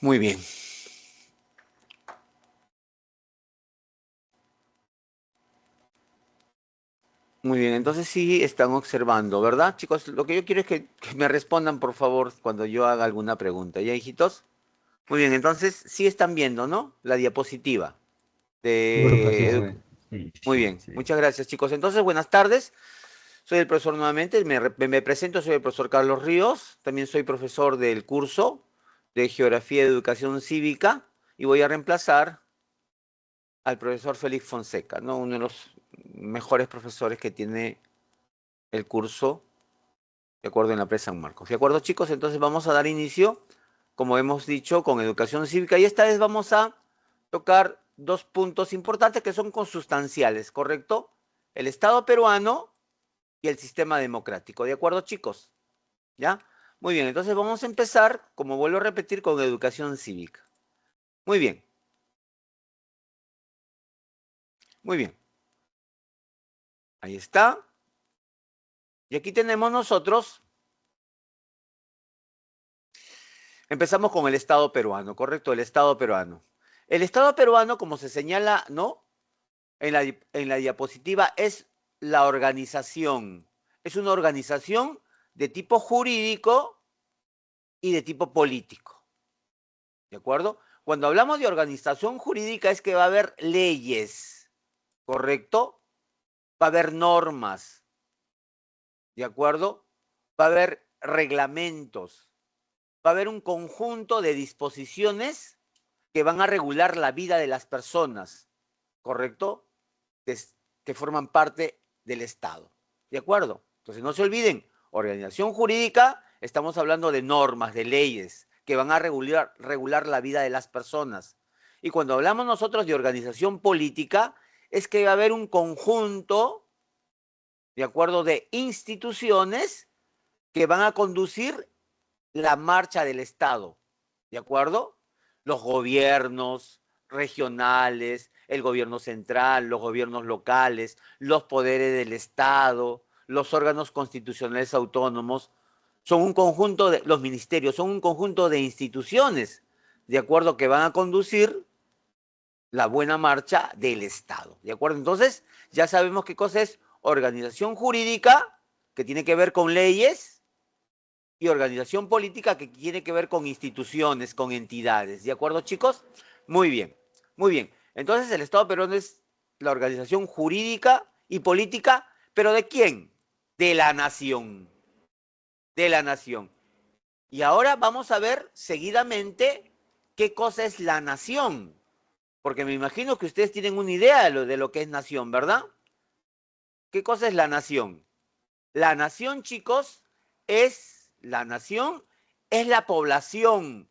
Muy bien. Muy bien, entonces sí están observando, ¿verdad, chicos? Lo que yo quiero es que me respondan, por favor, cuando yo haga alguna pregunta. ¿Ya, hijitos? Muy bien, entonces sí están viendo, ¿no? La diapositiva Bueno, de... profesor, sí, Muy sí, bien, sí. muchas gracias, chicos. Entonces, buenas tardes. Soy el profesor nuevamente, me presento, soy el profesor Carlos Ríos. También soy profesor del curso de Geografía y Educación Cívica y voy a reemplazar al profesor Félix Fonseca, ¿no? Uno de los mejores profesores que tiene el curso, de acuerdo en la presa San Marcos. ¿De acuerdo, chicos? Entonces vamos a dar inicio, como hemos dicho, con educación cívica y esta vez vamos a tocar dos puntos importantes que son consustanciales, ¿correcto? El Estado peruano y el sistema democrático. ¿De acuerdo, chicos? ¿Ya? Muy bien, entonces vamos a empezar, como vuelvo a repetir, con educación cívica. Muy bien, muy bien. Ahí está. Y aquí tenemos nosotros, empezamos con el Estado peruano, ¿correcto? El Estado peruano. El Estado peruano, como se señala, ¿no? En la diapositiva, es la organización. Es una organización de tipo jurídico y de tipo político. ¿De acuerdo? Cuando hablamos de organización jurídica es que va a haber leyes, ¿correcto? Va a haber normas, ¿de acuerdo? Va a haber reglamentos, va a haber un conjunto de disposiciones que van a regular la vida de las personas, ¿correcto? Que, que forman parte del Estado, ¿de acuerdo? Entonces no se olviden, organización jurídica, estamos hablando de normas, de leyes que van a regular la vida de las personas. Y cuando hablamos nosotros de organización política, es que va a haber un conjunto, de acuerdo, de instituciones que van a conducir la marcha del Estado, ¿de acuerdo? Los gobiernos regionales, el gobierno central, los gobiernos locales, los poderes del Estado, los órganos constitucionales autónomos, son un conjunto de, los ministerios, son un conjunto de instituciones, ¿de acuerdo? Que van a conducir la buena marcha del Estado, ¿de acuerdo? Entonces, ya sabemos qué cosa es organización jurídica, que tiene que ver con leyes, y organización política que tiene que ver con instituciones, con entidades. ¿De acuerdo, chicos? Muy bien, muy bien. Entonces, el Estado peruano es la organización jurídica y política, pero ¿de quién? De la nación, de la nación. Y ahora vamos a ver seguidamente qué cosa es la nación, porque me imagino que ustedes tienen una idea de lo que es nación, ¿verdad? ¿Qué cosa es la nación? La nación, chicos, la nación es la población,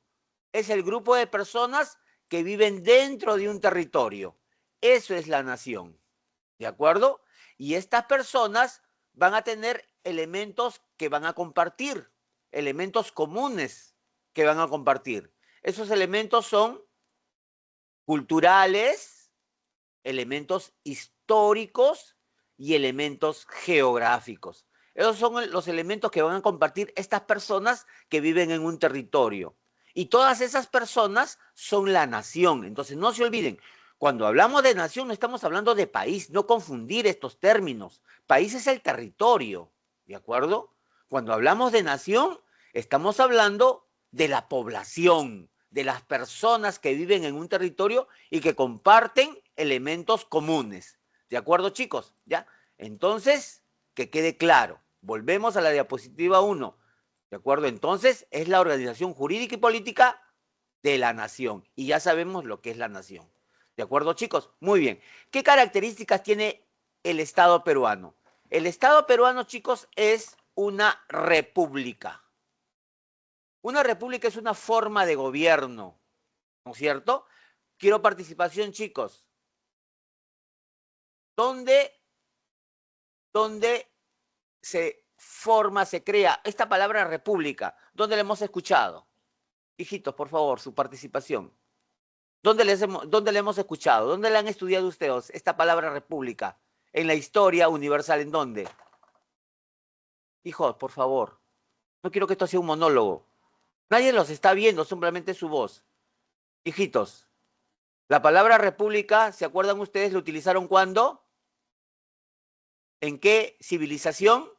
es el grupo de personas que viven dentro de un territorio. Eso es la nación, ¿de acuerdo? Y estas personas van a tener elementos que van a compartir, elementos comunes que van a compartir. Esos elementos son culturales, elementos históricos y elementos geográficos. Esos son los elementos que van a compartir estas personas que viven en un territorio. Y todas esas personas son la nación. Entonces, no se olviden, cuando hablamos de nación no estamos hablando de país, no confundir estos términos. País es el territorio, ¿de acuerdo? Cuando hablamos de nación, estamos hablando de la población, de las personas que viven en un territorio y que comparten elementos comunes. ¿De acuerdo, chicos? ¿Ya? Entonces, que quede claro. Volvemos a la diapositiva 1. ¿De acuerdo? Entonces, es la organización jurídica y política de la nación. Y ya sabemos lo que es la nación. ¿De acuerdo, chicos? Muy bien. ¿Qué características tiene el Estado peruano? El Estado peruano, chicos, es una república. Una república es una forma de gobierno, ¿no es cierto? Quiero participación, chicos. ¿Dónde, dónde se forma, se crea esta palabra república? ¿Dónde la hemos escuchado? Hijitos, por favor, su participación. ¿Dónde la hemos escuchado? ¿Dónde la han estudiado ustedes, esta palabra república? En la historia universal, ¿en dónde? Hijos, por favor. No quiero que esto sea un monólogo. Nadie los está viendo, simplemente su voz. Hijitos, la palabra república, ¿se acuerdan ustedes? ¿Lo utilizaron cuándo? ¿En qué civilización?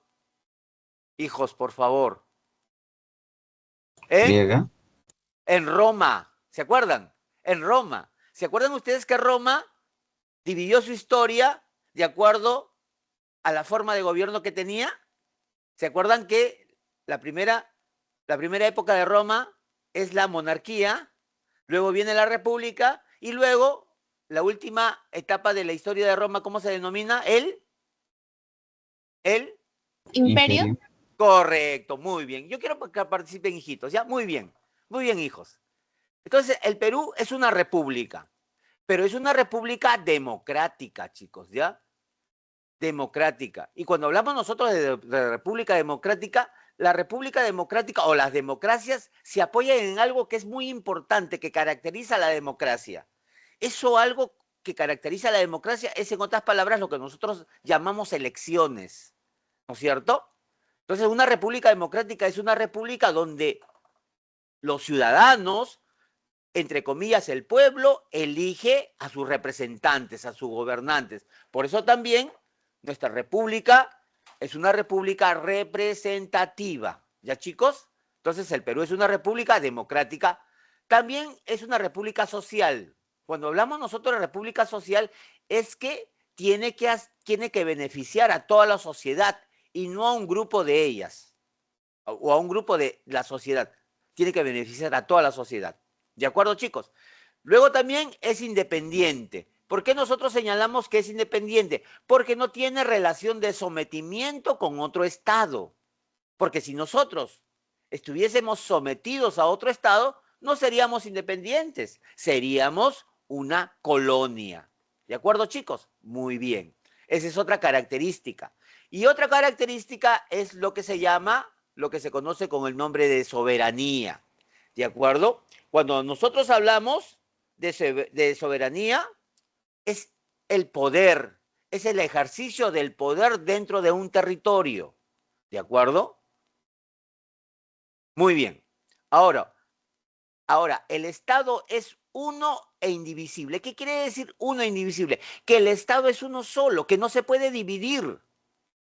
Hijos, por favor. En, Griega. en Roma, ¿se acuerdan? En Roma. ¿Se acuerdan ustedes que Roma dividió su historia de acuerdo a la forma de gobierno que tenía? ¿Se acuerdan que la primera época de Roma es la monarquía, luego viene la república y luego la última etapa de la historia de Roma, ¿cómo se denomina? El ¿Imperio? Imperio. Correcto, muy bien. Yo quiero que participen, hijitos, ¿ya? Muy bien, hijos. Entonces, el Perú es una república, pero es una república democrática, chicos, ¿ya? Democrática. Y cuando hablamos nosotros de república democrática, la república democrática o las democracias se apoyan en algo que es muy importante, que caracteriza a la democracia. Eso algo que caracteriza a la democracia es, en otras palabras, lo que nosotros llamamos elecciones, ¿no es cierto? Entonces, una república democrática es una república donde los ciudadanos, entre comillas, el pueblo, elige a sus representantes, a sus gobernantes. Por eso también nuestra república es una república representativa. ¿Ya, chicos? Entonces, el Perú es una república democrática. También es una república social. Cuando hablamos nosotros de república social, es que tiene que beneficiar a toda la sociedad y no a un grupo de ellas o a un grupo de la sociedad. Tiene que beneficiar a toda la sociedad. ¿De acuerdo, chicos? Luego también es independiente. ¿Por qué nosotros señalamos que es independiente? Porque no tiene relación de sometimiento con otro Estado. Porque si nosotros estuviésemos sometidos a otro Estado, no seríamos independientes, seríamos una colonia. ¿De acuerdo, chicos? Muy bien. Esa es otra característica. Y otra característica es lo que se llama, lo que se conoce con el nombre de soberanía. ¿De acuerdo? Cuando nosotros hablamos de soberanía, es el poder, es el ejercicio del poder dentro de un territorio. ¿De acuerdo? Muy bien. Ahora, el Estado es uno e indivisible. ¿Qué quiere decir uno e indivisible? Que el Estado es uno solo, que no se puede dividir.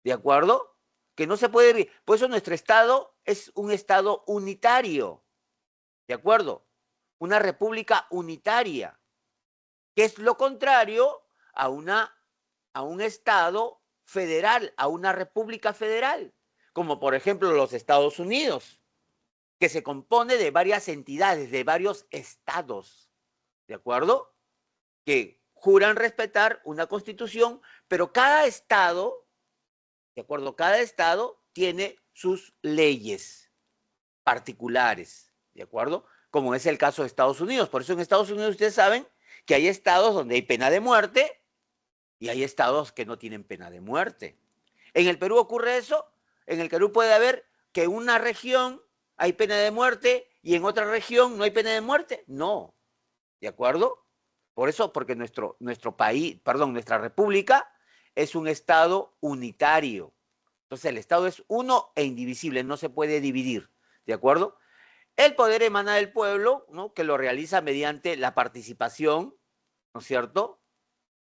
¿De acuerdo? Que no se puede dividir. Por eso nuestro Estado es un Estado unitario. ¿De acuerdo? Una república unitaria, que es lo contrario a un Estado federal, a una república federal, como por ejemplo los Estados Unidos, que se compone de varias entidades, de varios estados, ¿de acuerdo? Que juran respetar una constitución, pero cada estado, ¿de acuerdo? Cada estado tiene sus leyes particulares, ¿de acuerdo? Como es el caso de Estados Unidos. Por eso en Estados Unidos ustedes saben que hay estados donde hay pena de muerte y hay estados que no tienen pena de muerte. ¿En el Perú ocurre eso? En el Perú puede haber que en una región hay pena de muerte y en otra región no hay pena de muerte. No, ¿de acuerdo? Por eso, porque nuestro país, perdón, nuestra república es un estado unitario. Entonces el estado es uno e indivisible, no se puede dividir, ¿de acuerdo? El poder emana del pueblo, ¿no? Que lo realiza mediante la participación, ¿no es cierto?,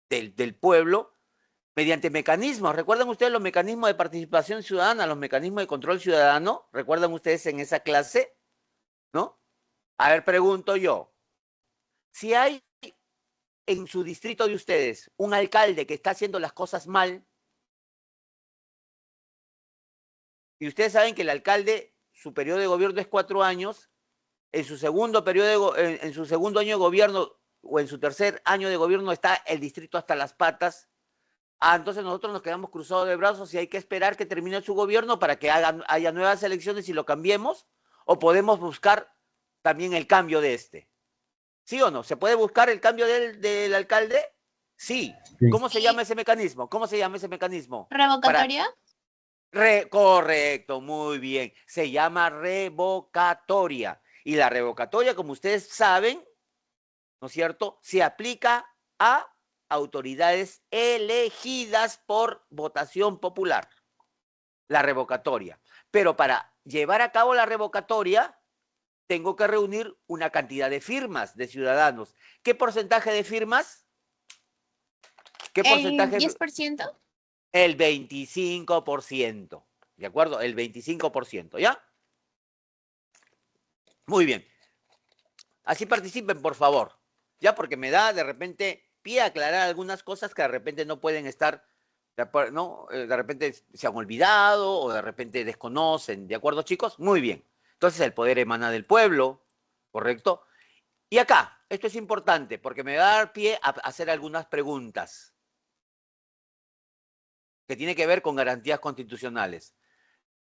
del pueblo, mediante mecanismos. ¿Recuerdan ustedes los mecanismos de participación ciudadana, los mecanismos de control ciudadano? ¿Recuerdan ustedes en esa clase? ¿No? A ver, pregunto yo. Si hay en su distrito de ustedes un alcalde que está haciendo las cosas mal, y ustedes saben que el alcalde, su periodo de gobierno es 4 años, en su segundo periodo, en su segundo año de gobierno o en su tercer año de gobierno está el distrito hasta las patas. Entonces nosotros nos quedamos cruzados de brazos y hay que esperar que termine su gobierno para que haya nuevas elecciones y lo cambiemos, o podemos buscar también el cambio de este. ¿Sí o no? ¿Se puede buscar el cambio del alcalde? Sí. Sí. ¿Cómo se llama ese mecanismo? ¿Cómo se llama ese mecanismo? ¿Revocatoria? Correcto, muy bien. Se llama revocatoria. Y la revocatoria, como ustedes saben, ¿no es cierto?, se aplica a autoridades elegidas por votación popular, la revocatoria. Pero para llevar a cabo la revocatoria, tengo que reunir una cantidad de firmas de ciudadanos. ¿Qué porcentaje de firmas? ¿Qué ¿El porcentaje? 10%? El 25%. ¿De acuerdo? El 25%, ¿ya? Muy bien. Así participen, por favor. Ya, porque me da de repente pie a aclarar algunas cosas que de repente no pueden estar, ¿no? De repente se han olvidado o de repente desconocen. ¿De acuerdo, chicos? Muy bien. Entonces el poder emana del pueblo, ¿correcto? Y acá, esto es importante porque me va a dar pie a hacer algunas preguntas que tienen que ver con garantías constitucionales.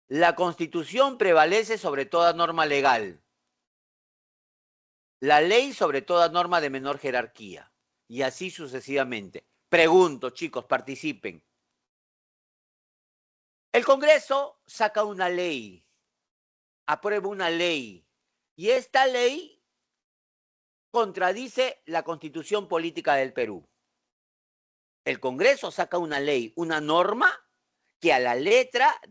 La Constitución prevalece sobre toda norma legal. La ley sobre toda norma de menor jerarquía. Y así sucesivamente. Pregunto, chicos, participen. El Congreso saca una ley, aprueba una ley, y esta ley contradice la Constitución política del Perú. El Congreso saca una ley, una norma que a la letra,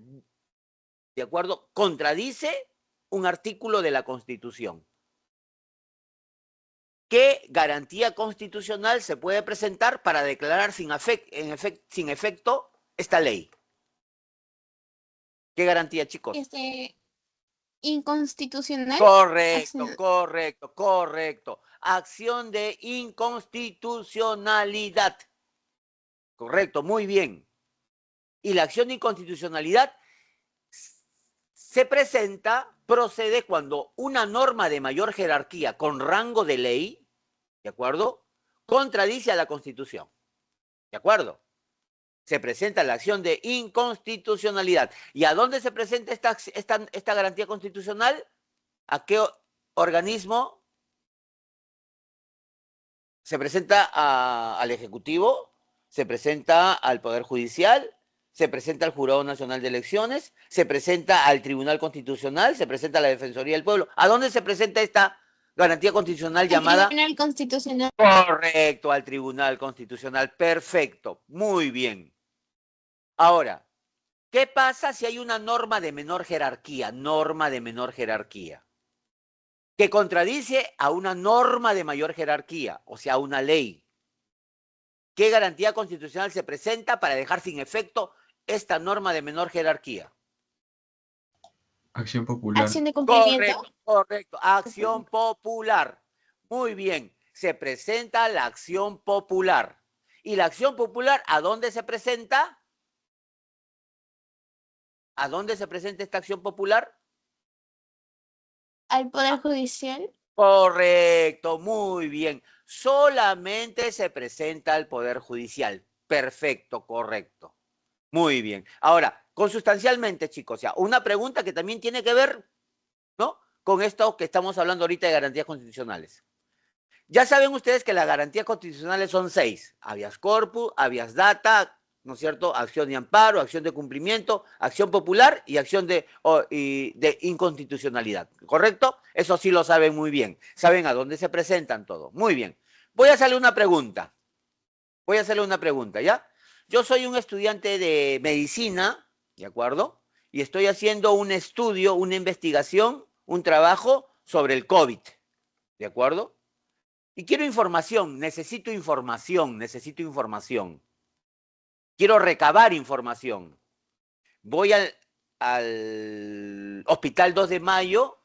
¿de acuerdo?, contradice un artículo de la Constitución. ¿Qué garantía constitucional se puede presentar para declarar sin efecto esta ley? ¿Qué garantía, chicos? Inconstitucional. Correcto, correcto, correcto. Acción de inconstitucionalidad. Correcto, muy bien. Y la acción de inconstitucionalidad se presenta, procede cuando una norma de mayor jerarquía con rango de ley, ¿de acuerdo?, contradice a la Constitución. ¿De acuerdo? Se presenta la acción de inconstitucionalidad. ¿Y a dónde se presenta esta garantía constitucional? ¿A qué organismo? Se presenta al Ejecutivo, se presenta al Poder Judicial, se presenta al Jurado Nacional de Elecciones, se presenta al Tribunal Constitucional, se presenta a la Defensoría del Pueblo. ¿A dónde se presenta esta garantía constitucional llamada? Al Tribunal Constitucional. Correcto, al Tribunal Constitucional. Perfecto, muy bien. Ahora, ¿qué pasa si hay una norma de menor jerarquía? Norma de menor jerarquía. Que contradice a una norma de mayor jerarquía, o sea, a una ley. ¿Qué garantía constitucional se presenta para dejar sin efecto esta norma de menor jerarquía? Acción popular. Acción de cumplimiento. Correcto, correcto. Acción popular. Muy bien. Se presenta la acción popular. ¿Y la acción popular a dónde se presenta? ¿A dónde se presenta esta acción popular? Al Poder Judicial. Correcto, muy bien. Solamente se presenta al Poder Judicial. Perfecto, correcto. Muy bien. Ahora, consustancialmente, chicos, ya, una pregunta que también tiene que ver, ¿no?, con esto que estamos hablando ahorita de garantías constitucionales. Ya saben ustedes que las garantías constitucionales son 6. Habeas corpus, habeas data, ¿no es cierto?, acción de amparo, acción de cumplimiento, acción popular y acción de inconstitucionalidad. ¿Correcto? Eso sí lo saben muy bien. Saben a dónde se presentan todo. Muy bien. Voy a hacerle una pregunta. ¿Ya? Yo soy un estudiante de medicina, ¿de acuerdo? Y estoy haciendo un estudio, una investigación, un trabajo sobre el COVID, ¿de acuerdo? Y quiero información, necesito información. Quiero recabar información. Voy al Hospital 2 de Mayo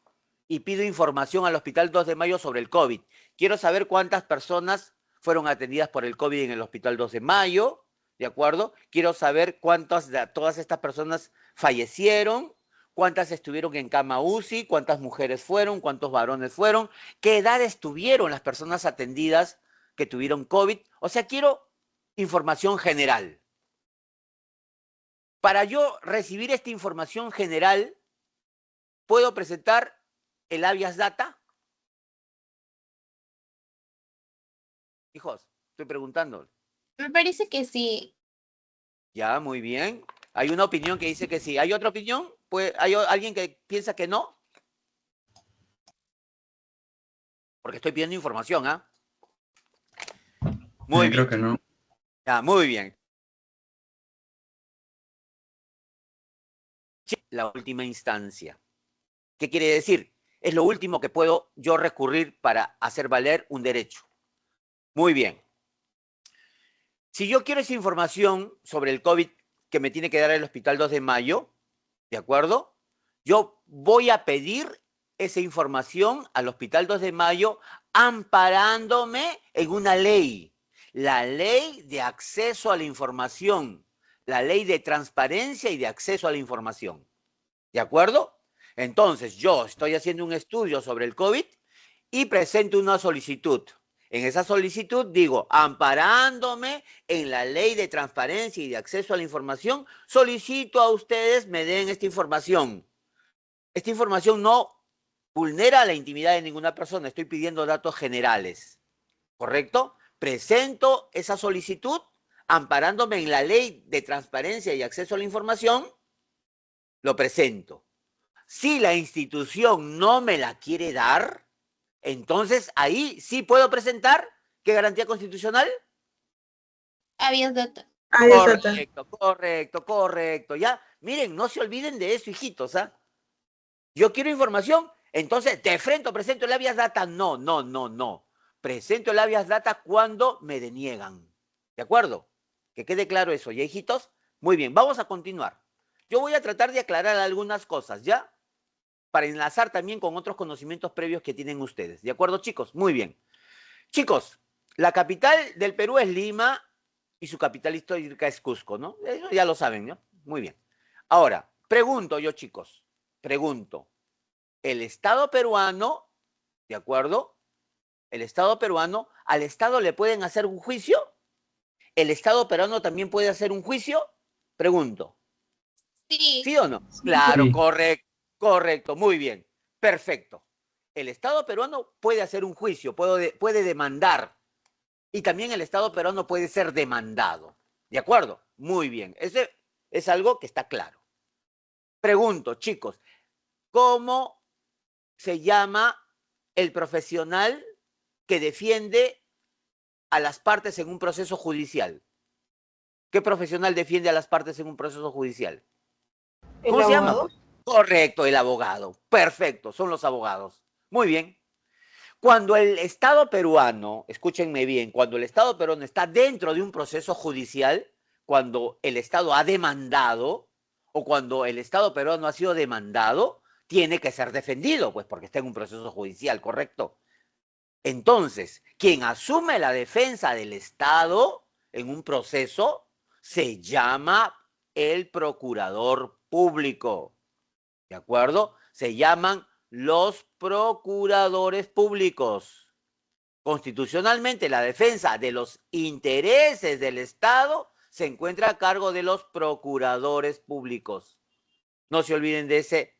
y pido información al Hospital 2 de Mayo sobre el COVID. Quiero saber cuántas personas fueron atendidas por el COVID en el Hospital 2 de Mayo, ¿de acuerdo? Quiero saber cuántas de todas estas personas fallecieron, cuántas estuvieron en cama UCI, cuántas mujeres fueron, cuántos varones fueron, qué edades tuvieron las personas atendidas que tuvieron COVID. O sea, quiero información general. Para yo recibir esta información general, ¿puedo presentar el habeas data? Hijos, estoy preguntando. Me parece que sí. Ya, muy bien. Hay una opinión que dice que sí. ¿Hay otra opinión? Pues, ¿hay alguien que piensa que no? Porque estoy pidiendo información, ¿ah? Muy bien. Creo que no. Ya, muy bien. La última instancia. ¿Qué quiere decir? Es lo último que puedo yo recurrir para hacer valer un derecho. Muy bien. Si yo quiero esa información sobre el COVID que me tiene que dar el Hospital 2 de Mayo, ¿de acuerdo? Yo voy a pedir esa información al Hospital 2 de Mayo amparándome en una ley, la ley de acceso a la información, la ley de transparencia y de acceso a la información. ¿De acuerdo? Entonces, yo estoy haciendo un estudio sobre el COVID y presento una solicitud. En esa solicitud digo, amparándome en la ley de transparencia y de acceso a la información, solicito a ustedes me den esta información. Esta información no vulnera la intimidad de ninguna persona, estoy pidiendo datos generales, ¿correcto? Presento esa solicitud amparándome en la ley de transparencia y acceso a la información, lo presento. Si la institución no me la quiere dar, entonces ahí sí puedo presentar, ¿qué garantía constitucional? Habeas data. Habeas data. Correcto, correcto, correcto. Ya, miren, no se olviden de eso, hijitos, ¿ah? Yo quiero información, entonces de frente presento el habeas data. No, no, no, no. Presento el habeas data cuando me deniegan. ¿De acuerdo? Que quede claro eso, ¿ya, hijitos? Muy bien, vamos a continuar. Yo voy a tratar de aclarar algunas cosas, ¿ya? Para enlazar también con otros conocimientos previos que tienen ustedes. ¿De acuerdo, chicos? Muy bien. Chicos, la capital del Perú es Lima y su capital histórica es Cusco, ¿no? Eso ya lo saben, ¿no? Muy bien. Ahora, pregunto yo, chicos, pregunto, ¿el Estado peruano, de acuerdo? El Estado peruano, ¿al Estado le pueden hacer un juicio? ¿El Estado peruano también puede hacer un juicio? Pregunto. Sí. ¿Sí o no? Claro, Sí. correcto, correcto, muy bien, perfecto. El Estado peruano puede hacer un juicio, puede demandar, y también el Estado peruano puede ser demandado. ¿De acuerdo? Muy bien, ese es algo que está claro. Pregunto, chicos, ¿cómo se llama el profesional que defiende a las partes en un proceso judicial? ¿Qué profesional defiende a las partes en un proceso judicial? ¿El ¿Cómo se llama? abogado? Pues? Correcto, el abogado. Perfecto, son los abogados. Muy bien. Cuando el Estado peruano, escúchenme bien, cuando el Estado peruano está dentro de un proceso judicial, cuando el Estado ha demandado o cuando el Estado peruano ha sido demandado, tiene que ser defendido, pues porque está en un proceso judicial, ¿correcto? Entonces, quien asume la defensa del Estado en un proceso se llama el procurador público. ¿De acuerdo? Se llaman los procuradores públicos. Constitucionalmente, la defensa de los intereses del Estado se encuentra a cargo de los procuradores públicos. No se olviden de ese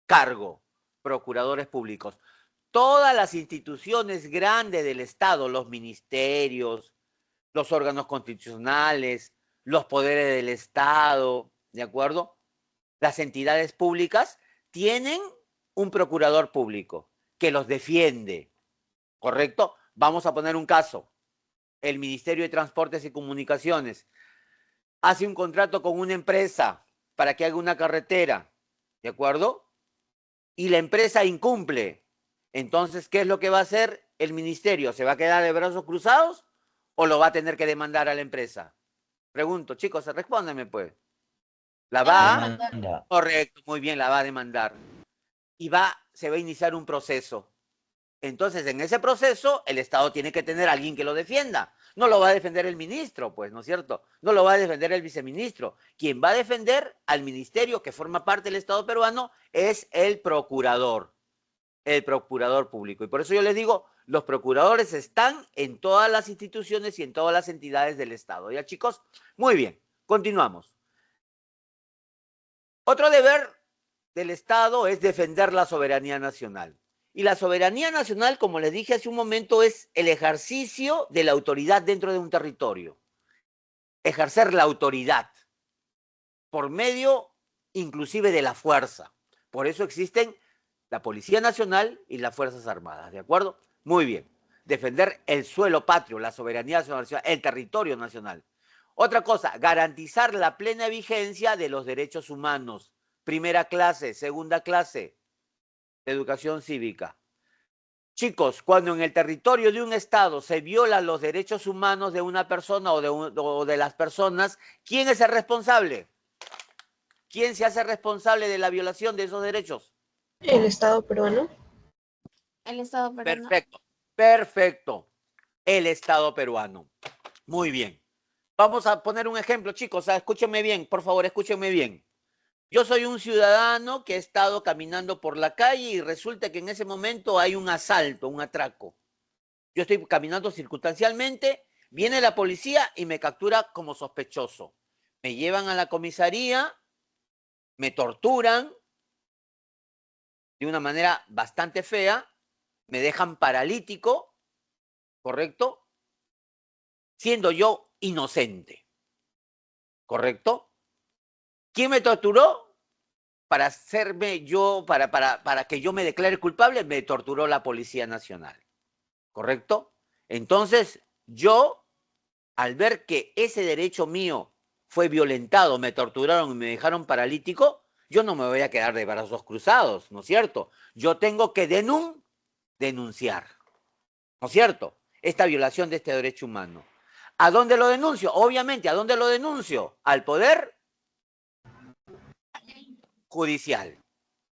cargo, procuradores públicos. Todas las instituciones grandes del Estado, los ministerios, los órganos constitucionales, los poderes del Estado, ¿de acuerdo? Las entidades públicas tienen un procurador público que los defiende, ¿correcto? Vamos a poner un caso. El Ministerio de Transportes y Comunicaciones hace un contrato con una empresa para que haga una carretera, ¿de acuerdo? Y la empresa incumple. Entonces, ¿qué es lo que va a hacer el ministerio? ¿Se va a quedar de brazos cruzados o lo va a tener que demandar a la empresa? Pregunto, chicos, respóndanme pues. ¿La va a? Demanda. Correcto, muy bien, la va a demandar. Y se va a iniciar un proceso. Entonces, en ese proceso, el Estado tiene que tener a alguien que lo defienda. No lo va a defender el ministro, pues, ¿no es cierto? No lo va a defender el viceministro. Quien va a defender al ministerio que forma parte del Estado peruano es el procurador público. Y por eso yo les digo, los procuradores están en todas las instituciones y en todas las entidades del Estado. ¿Ya, chicos? Muy bien, continuamos. Otro deber del Estado es defender la soberanía nacional. Y la soberanía nacional, como les dije hace un momento, es el ejercicio de la autoridad dentro de un territorio. Ejercer la autoridad por medio inclusive de la fuerza. Por eso existen la Policía Nacional y las Fuerzas Armadas, ¿de acuerdo? Muy bien. Defender el suelo patrio, la soberanía nacional, el territorio nacional. Otra cosa, garantizar la plena vigencia de los derechos humanos. Primera clase, segunda clase. Educación cívica. Chicos, cuando en el territorio de un Estado se violan los derechos humanos de una persona o de las personas, ¿quién es el responsable? ¿Quién se hace responsable de la violación de esos derechos? El Estado peruano. El Estado peruano. Perfecto, perfecto. El Estado peruano. Muy bien. Vamos a poner un ejemplo, chicos. Escúchenme bien, por favor, escúchenme bien. Yo soy un ciudadano que he estado caminando por la calle y resulta que en ese momento hay un asalto, un atraco. Yo estoy caminando circunstancialmente, viene la policía y me captura como sospechoso. Me llevan a la comisaría, me torturan de una manera bastante fea, me dejan paralítico, ¿correcto? Siendo yo inocente, ¿correcto? ¿Quién me torturó? Para hacerme yo, para que yo me declare culpable, me torturó la Policía Nacional, ¿correcto? Entonces, yo, al ver que ese derecho mío fue violentado, me torturaron y me dejaron paralítico, yo no me voy a quedar de brazos cruzados, ¿no es cierto? Yo tengo que denunciar, ¿no es cierto? Esta violación de este derecho humano. ¿A dónde lo denuncio? Obviamente, ¿a dónde lo denuncio? Al Poder Judicial,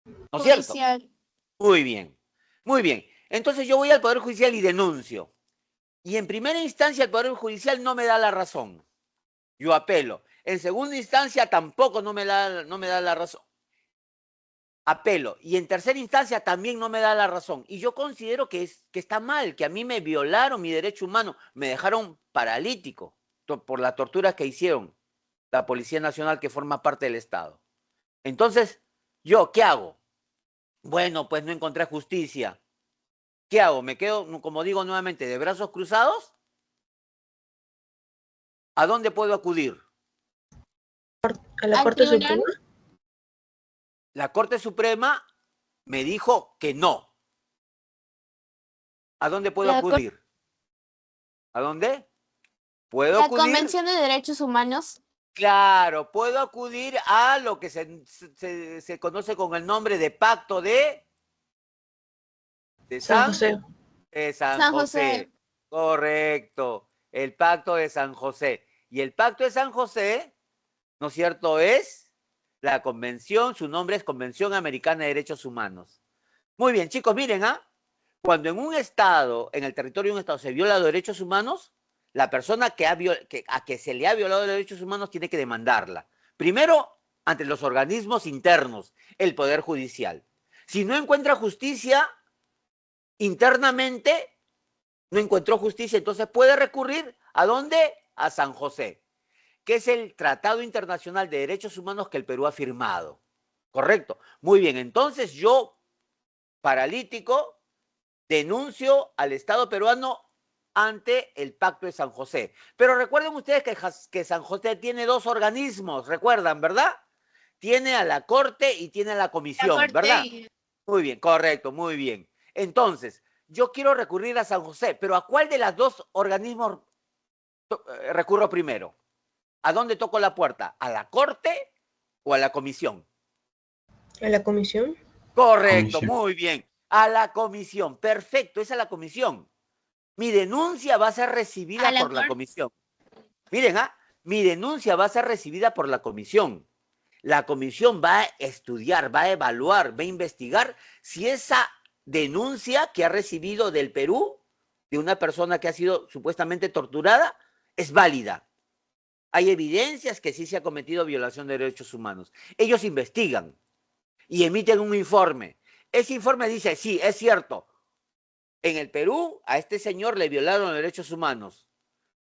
¿no es cierto? Judicial. Muy bien, muy bien. Entonces yo voy al Poder Judicial y denuncio. Y en primera instancia el Poder Judicial no me da la razón. Yo apelo. En segunda instancia tampoco no me da la razón. Apelo. Y en tercera instancia también no me da la razón. Y yo considero que está mal, que a mí me violaron mi derecho humano, me dejaron paralítico por la tortura que hicieron la Policía Nacional que forma parte del Estado. Entonces, ¿yo qué hago? Bueno, pues no encontré justicia. ¿Qué hago? ¿Me quedo, como digo nuevamente, de brazos cruzados? ¿A dónde puedo acudir? A la Al Corte tribunal. Suprema. La Corte Suprema me dijo que no. ¿A dónde puedo La, acudir? ¿A dónde? ¿Puedo la acudir? Convención de Derechos Humanos. Claro, puedo acudir a lo que se conoce con el nombre de Pacto de San José. San San José. José. Correcto, el Pacto de San José. Y el Pacto de San José, ¿no es cierto? Es la convención, su nombre es Convención Americana de Derechos Humanos. Muy bien, chicos, miren, cuando en un Estado, en el territorio de un Estado, se viola los derechos humanos, la persona a que se le ha violado los derechos humanos tiene que demandarla. Primero, ante los organismos internos, el Poder Judicial. Si no encuentra justicia internamente, no encontró justicia, entonces puede recurrir ¿a dónde? A San José, que es el Tratado Internacional de Derechos Humanos que el Perú ha firmado. ¿Correcto? Muy bien, entonces yo, paralítico, denuncio al Estado peruano ante el Pacto de San José. Pero recuerden ustedes que San José tiene dos organismos, recuerdan, ¿verdad? Tiene a la Corte y tiene a la La Comisión, ¿verdad? Corte. Muy bien, correcto, muy bien. Entonces, yo quiero recurrir a San José, pero ¿a cuál de las dos organismos recurro primero? ¿A dónde toco la puerta? ¿A la Corte o a la Comisión? A la Comisión. Correcto, Comisión. muy bien. A la Comisión, perfecto, esa es la Comisión. Mi denuncia va a ser A recibida la por la Corte. Comisión. Miren, mi denuncia va a ser recibida por la Comisión. La Comisión va a estudiar, va a evaluar, va a investigar si esa denuncia que ha recibido del Perú, de una persona que ha sido supuestamente torturada, es válida. Hay evidencias que sí se ha cometido violación de derechos humanos. Ellos investigan y emiten un informe. Ese informe dice, sí, es cierto, en el Perú a este señor le violaron los derechos humanos.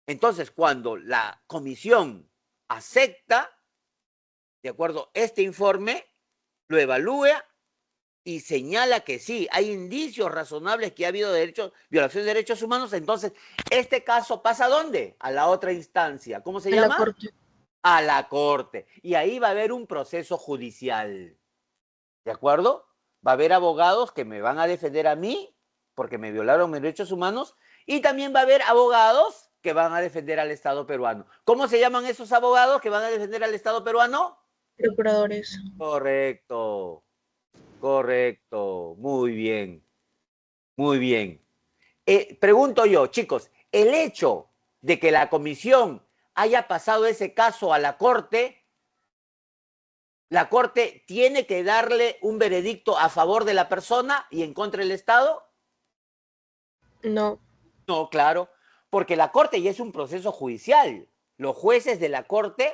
Entonces, cuando la comisión acepta, de acuerdo, este informe, lo evalúa y señala que sí, hay indicios razonables que ha habido violación de derechos humanos, entonces, este caso pasa ¿a dónde? A la otra instancia. ¿Cómo se A la llama? Corte. A la Corte. Y ahí va a haber un proceso judicial. ¿De acuerdo? Va a haber abogados que me van a defender a mí porque me violaron mis derechos humanos y también va a haber abogados que van a defender al Estado peruano. ¿Cómo se llaman esos abogados que van a defender al Estado peruano? Procuradores. Correcto. Correcto, muy bien, muy bien. Pregunto yo, chicos, el hecho de que la comisión haya pasado ese caso a la Corte tiene que darle un veredicto a favor de la persona y en contra del Estado. No, No, claro, porque la Corte ya es un proceso judicial. Los jueces de la Corte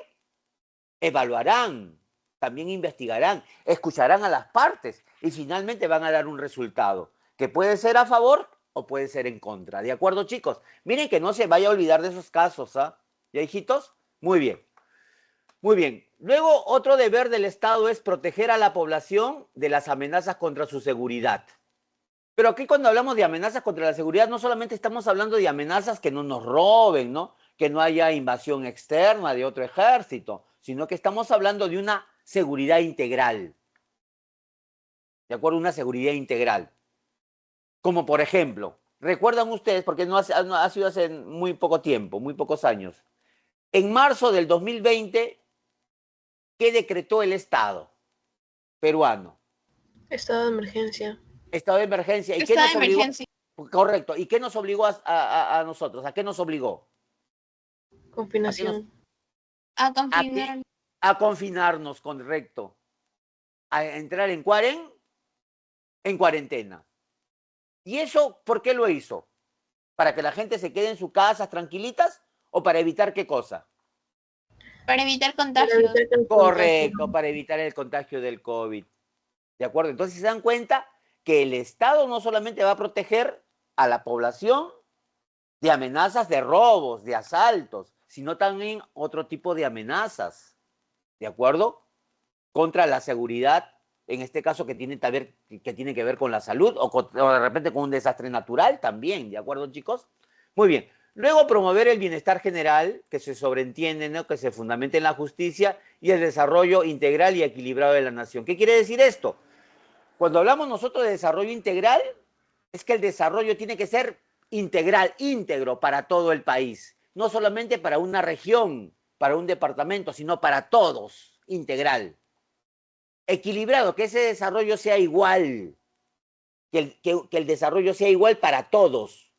evaluarán, también investigarán, escucharán a las partes y finalmente van a dar un resultado que puede ser a favor o puede ser en contra. ¿De acuerdo, chicos? Miren que no se vaya a olvidar de esos casos, ¿ah? ¿Ya, hijitos? Muy bien. Muy bien. Luego, otro deber del Estado es proteger a la población de las amenazas contra su seguridad. Pero aquí cuando hablamos de amenazas contra la seguridad, no solamente estamos hablando de amenazas que no nos roben, ¿no? Que no haya invasión externa de otro ejército, sino que estamos hablando de una seguridad integral. ¿De acuerdo? Una seguridad integral. Como por ejemplo, recuerdan ustedes, porque no ha sido hace muy poco tiempo, muy pocos años. En marzo del 2020, ¿qué decretó el Estado peruano? estado de emergencia, Estado de emergencia. ¿Y qué Estado de nos obligó? emergencia. Correcto. ¿Y qué nos obligó a nosotros? ¿A qué nos obligó? ¿A qué nos, confinación, A a qué? confinar. A confinarnos, correcto. A entrar en cuarentena. ¿Y eso por qué lo hizo? ¿Para que la gente se quede en sus casas tranquilitas o para evitar qué cosa? Para evitar para contagios. evitar que el contagio. Correcto, para evitar el contagio del COVID. ¿De acuerdo? Entonces se dan cuenta que el Estado no solamente va a proteger a la población de amenazas de robos, de asaltos, sino también otro tipo de amenazas, ¿de acuerdo? Contra la seguridad, en este caso que tiene que ver con la salud o de repente con un desastre natural también, ¿de acuerdo, chicos? Muy bien. Luego, promover el bienestar general, que se sobreentiende, ¿no? Que se fundamente en la justicia y el desarrollo integral y equilibrado de la nación. ¿Qué quiere decir esto? Cuando hablamos nosotros de desarrollo integral, es que el desarrollo tiene que ser integral, íntegro para todo el país, no solamente para una región, para un departamento, sino para todos, integral. Equilibrado, que ese desarrollo sea igual, que el desarrollo sea igual para todos,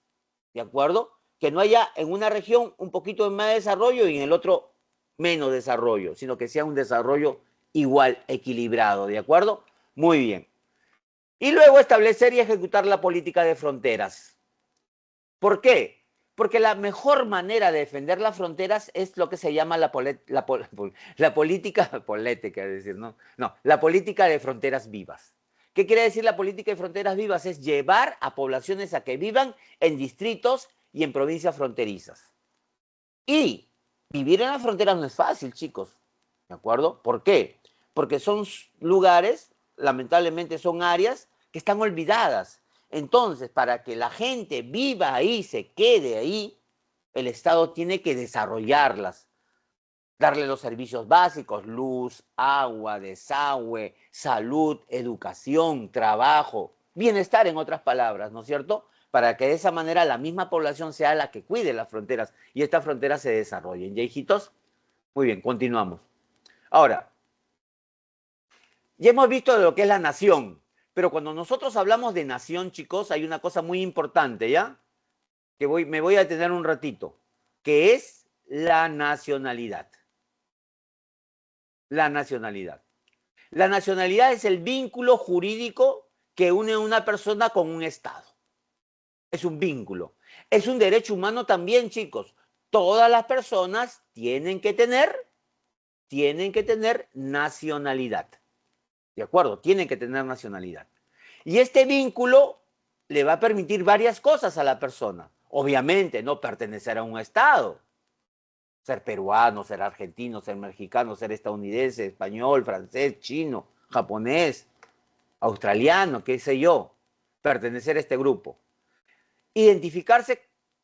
¿de acuerdo? Que no haya en una región un poquito de más desarrollo y en el otro menos desarrollo, sino que sea un desarrollo igual, equilibrado, ¿de acuerdo? Muy bien. Y luego establecer y ejecutar la política de fronteras. ¿Por qué? Porque la mejor manera de defender las fronteras es lo que se llama la política política, es decir, ¿no? No, la política de fronteras vivas. ¿Qué quiere decir la política de fronteras vivas? Es llevar a poblaciones a que vivan en distritos y en provincias fronterizas. Y vivir en las fronteras no es fácil, chicos, ¿de acuerdo? ¿Por qué? Porque son lugares, lamentablemente son áreas que están olvidadas. Entonces, para que la gente viva ahí, se quede ahí, el Estado tiene que desarrollarlas, darle los servicios básicos, luz, agua, desagüe, salud, educación, trabajo, bienestar en otras palabras, ¿no es cierto? Para que de esa manera la misma población sea la que cuide las fronteras y estas fronteras se desarrollen. ¿Ya, hijitos? Muy bien, continuamos. Ahora, ya hemos visto lo que es la nación, pero cuando nosotros hablamos de nación, chicos, hay una cosa muy importante, ¿ya? Que me voy a detener un ratito, que es la nacionalidad. La nacionalidad. La nacionalidad es el vínculo jurídico que une a una persona con un Estado. Es un vínculo. Es un derecho humano también, chicos. Todas las personas tienen que tener nacionalidad. ¿De acuerdo? Tienen que tener nacionalidad. Y este vínculo le va a permitir varias cosas a la persona. Obviamente, no pertenecer a un Estado. Ser peruano, ser argentino, ser mexicano, ser estadounidense, español, francés, chino, japonés, australiano, qué sé yo. Pertenecer a este grupo. Identificarse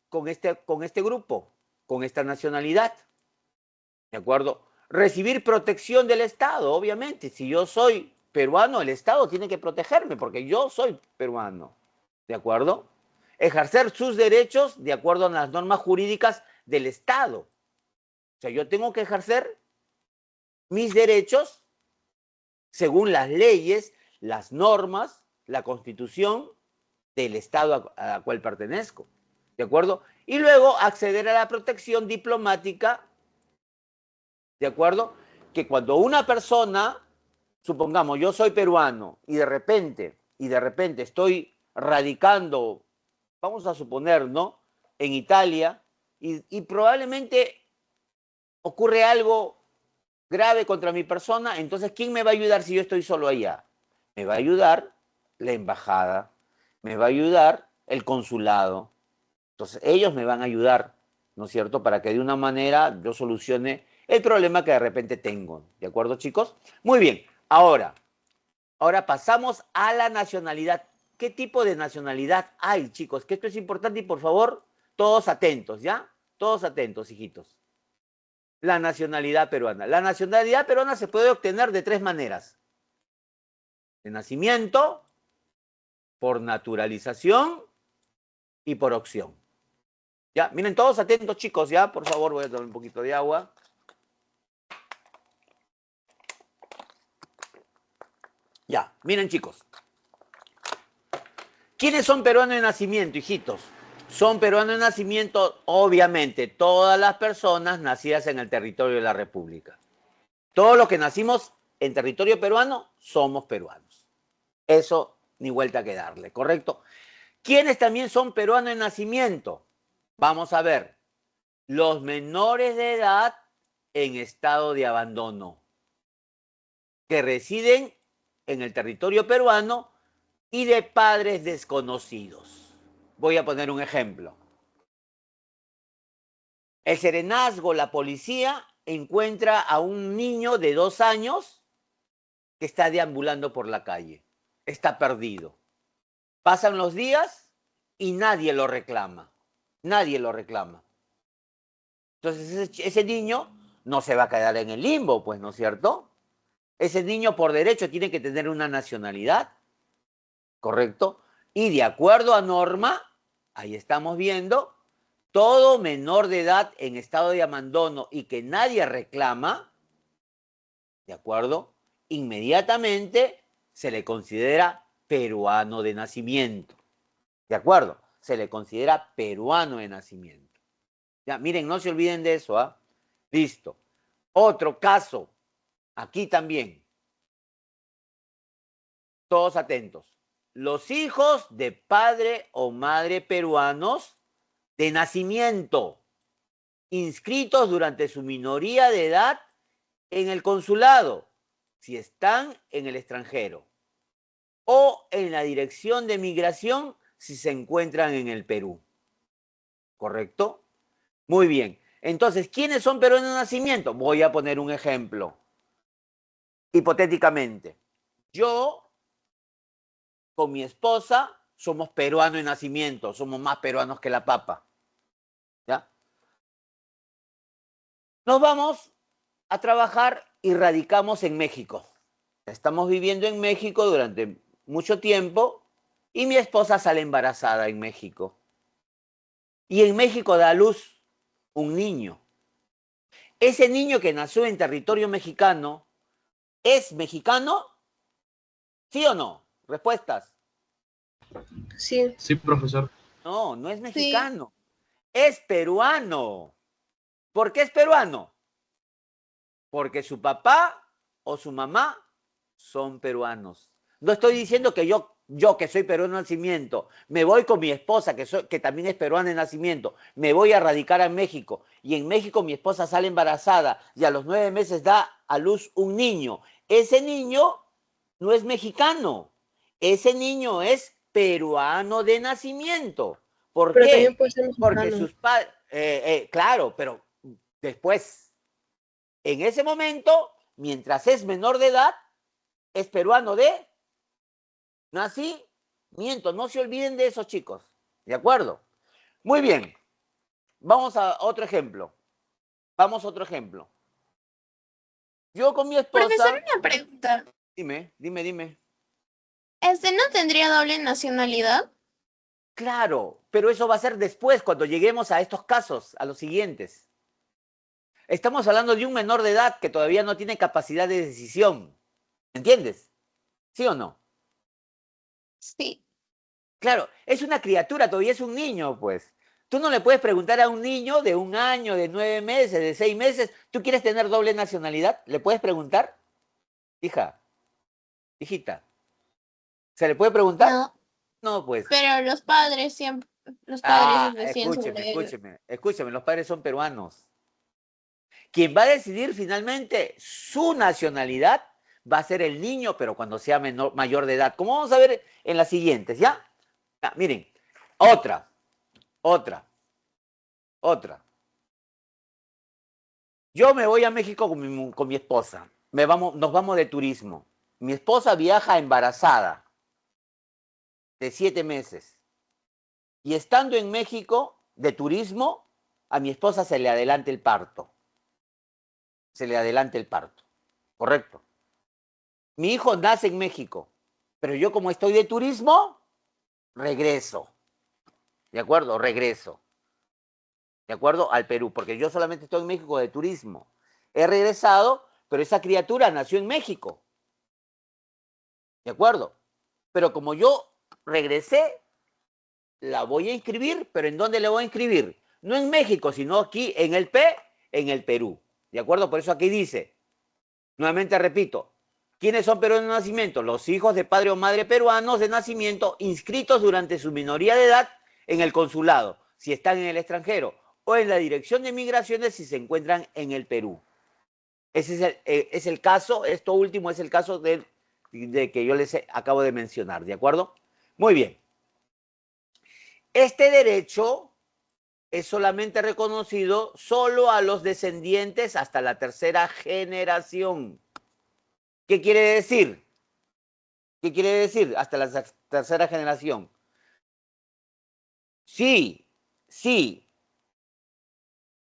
con este grupo, con esta nacionalidad. ¿De acuerdo? Recibir protección del Estado, obviamente. Si yo soy peruano, el Estado tiene que protegerme porque yo soy peruano. ¿De acuerdo? Ejercer sus derechos de acuerdo a las normas jurídicas del Estado. O sea, yo tengo que ejercer mis derechos según las leyes, las normas, la constitución del Estado a cual pertenezco. ¿De acuerdo? Y luego acceder a la protección diplomática. ¿De acuerdo? Que cuando una persona, supongamos, yo soy peruano y de repente estoy radicando, vamos a suponer, ¿no? En Italia y probablemente ocurre algo grave contra mi persona, entonces, ¿quién me va a ayudar si yo estoy solo allá? Me va a ayudar la embajada, me va a ayudar el consulado. Entonces, ellos me van a ayudar, ¿no es cierto?, para que de una manera yo solucione el problema que de repente tengo. ¿De acuerdo, chicos? Muy bien. Ahora pasamos a la nacionalidad. ¿Qué tipo de nacionalidad hay, chicos? Que esto es importante y por favor, todos atentos, ¿ya? Todos atentos, hijitos. La nacionalidad peruana. La nacionalidad peruana se puede obtener de 3 maneras. De nacimiento, por naturalización y por opción. Ya, miren, todos atentos, chicos, ya, por favor, voy a tomar un poquito de agua. Ya, miren, chicos. ¿Quiénes son peruanos de nacimiento, hijitos? Son peruanos de nacimiento, obviamente, todas las personas nacidas en el territorio de la República. Todos los que nacimos en territorio peruano somos peruanos. Eso ni vuelta que darle, ¿correcto? ¿Quiénes también son peruanos de nacimiento? Vamos a ver. Los menores de edad en estado de abandono, que residen en el territorio peruano y de padres desconocidos. Voy a poner un ejemplo. El serenazgo, la policía, encuentra a un niño de 2 años que está deambulando por la calle. Está perdido. Pasan los días y nadie lo reclama. Nadie lo reclama. Entonces ese niño no se va a quedar en el limbo, pues, ¿no es cierto? Ese niño por derecho tiene que tener una nacionalidad, ¿correcto? Y de acuerdo a norma, ahí estamos viendo, todo menor de edad en estado de abandono y que nadie reclama, ¿de acuerdo? Inmediatamente se le considera peruano de nacimiento. ¿De acuerdo? Se le considera peruano de nacimiento. Ya, miren, no se olviden de eso, ¿ah? Listo. Otro caso, aquí también. Todos atentos. Los hijos de padre o madre peruanos de nacimiento, inscritos durante su minoría de edad en el consulado, si están en el extranjero, o en la dirección de migración si se encuentran en el Perú. ¿Correcto? Muy bien. Entonces, ¿quiénes son peruanos de nacimiento? Voy a poner un ejemplo. Hipotéticamente, yo con mi esposa somos peruanos de nacimiento, somos más peruanos que la papa. ¿Ya? Nos vamos a trabajar y radicamos en México. Estamos viviendo en México durante mucho tiempo y mi esposa sale embarazada en México. Y en México da a luz un niño. Ese niño que nació en territorio mexicano, ¿es mexicano? ¿Sí o no? Respuestas. Sí. Sí, profesor. No, no es Sí. mexicano. Es peruano. ¿Por qué es peruano? Porque su papá o su mamá son peruanos. No estoy diciendo que yo que soy peruano de nacimiento, me voy con mi esposa, que también es peruana de nacimiento, me voy a radicar a México, y en México mi esposa sale embarazada y a los 9 meses da a luz un niño. Ese niño no es mexicano, ese niño es peruano de nacimiento. ¿Por Pero qué? también puede ser Porque mexicano. sus padres, claro, pero después, en ese momento, mientras es menor de edad, es peruano de nacimiento. No se olviden de eso, chicos. ¿De acuerdo? Muy bien. Vamos a otro ejemplo. Vamos a otro ejemplo. Yo con mi esposa... Profesor, una pregunta. Dime. ¿No tendría doble nacionalidad? Claro, pero eso va a ser después, cuando lleguemos a estos casos, a los siguientes. Estamos hablando de un menor de edad que todavía no tiene capacidad de decisión. ¿Entiendes? ¿Sí o no? Sí. Claro, es una criatura, todavía es un niño, pues. Tú no le puedes preguntar a un niño de 1 año, de 9 meses, de 6 meses, ¿tú quieres tener doble nacionalidad? ¿Le puedes preguntar? Hija, hijita, ¿se le puede preguntar? No, No, pues. pero los padres siempre, los padres Ah, deciden escúcheme, sobre ello. escúcheme, escúcheme, los padres son peruanos. Quien va a decidir finalmente su nacionalidad va a ser el niño, pero cuando sea mayor de edad. Como vamos a ver en las siguientes, ¿ya? Ya, miren, otra, otra, otra. Yo me voy a México con mi esposa. Nos vamos de turismo. Mi esposa viaja embarazada de 7 meses. Y estando en México de turismo, a mi esposa se le adelanta el parto. Se le adelanta el parto. ¿Correcto? Mi hijo nace en México, pero yo como estoy de turismo, regreso. ¿De acuerdo? Regreso. ¿De acuerdo? Al Perú, porque yo solamente estoy en México de turismo. He regresado, pero esa criatura nació en México. ¿De acuerdo? Pero como yo regresé, la voy a inscribir, pero ¿en dónde la voy a inscribir? No en México, sino aquí en el Perú. ¿De acuerdo? Por eso aquí dice, nuevamente repito, ¿quiénes son peruanos de nacimiento? Los hijos de padre o madre peruanos de nacimiento inscritos durante su minoría de edad en el consulado, si están en el extranjero, o en la dirección de migraciones si se encuentran en el Perú. Ese es el caso, esto último es el caso de que yo les acabo de mencionar, ¿de acuerdo? Muy bien. Este derecho es solamente reconocido solo a los descendientes hasta la tercera generación. ¿Qué quiere decir? ¿Qué quiere decir hasta la tercera generación? Sí, sí,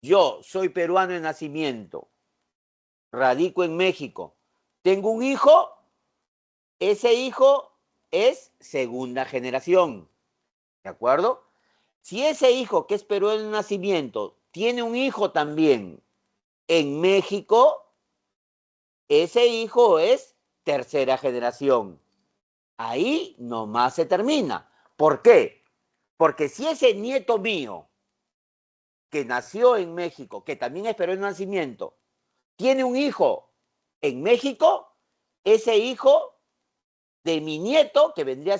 yo soy peruano de nacimiento, radico en México, tengo un hijo, ese hijo es segunda generación, ¿de acuerdo? Si ese hijo que es peruano de nacimiento tiene un hijo también en México, ese hijo es tercera generación. Ahí nomás se termina. ¿Por qué? Porque si ese nieto mío que nació en México, que también es peruano de nacimiento, tiene un hijo en México, ese hijo de mi nieto, que vendría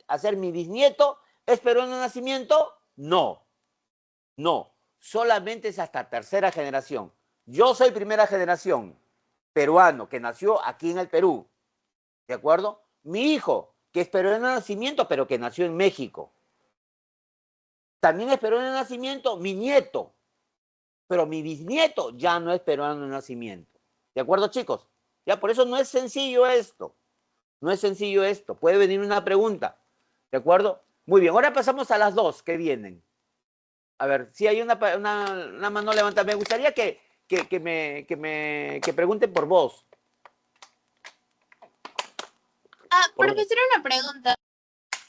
a ser mi bisnieto, ¿es peruano de nacimiento? No, no. Solamente es hasta tercera generación. Yo soy primera generación peruano que nació aquí en el Perú, ¿de acuerdo? Mi hijo, que es peruano de nacimiento, pero que nació en México. También es peruano de nacimiento mi nieto, pero mi bisnieto ya no es peruano de nacimiento. ¿De acuerdo, chicos? Ya, por eso no es sencillo esto. No es sencillo esto. Puede venir una pregunta. ¿De acuerdo? Muy bien, ahora pasamos a las dos que vienen. A ver, si hay una mano levantada. Me gustaría que pregunten por vos. Ah, Por vos. profesor, una pregunta.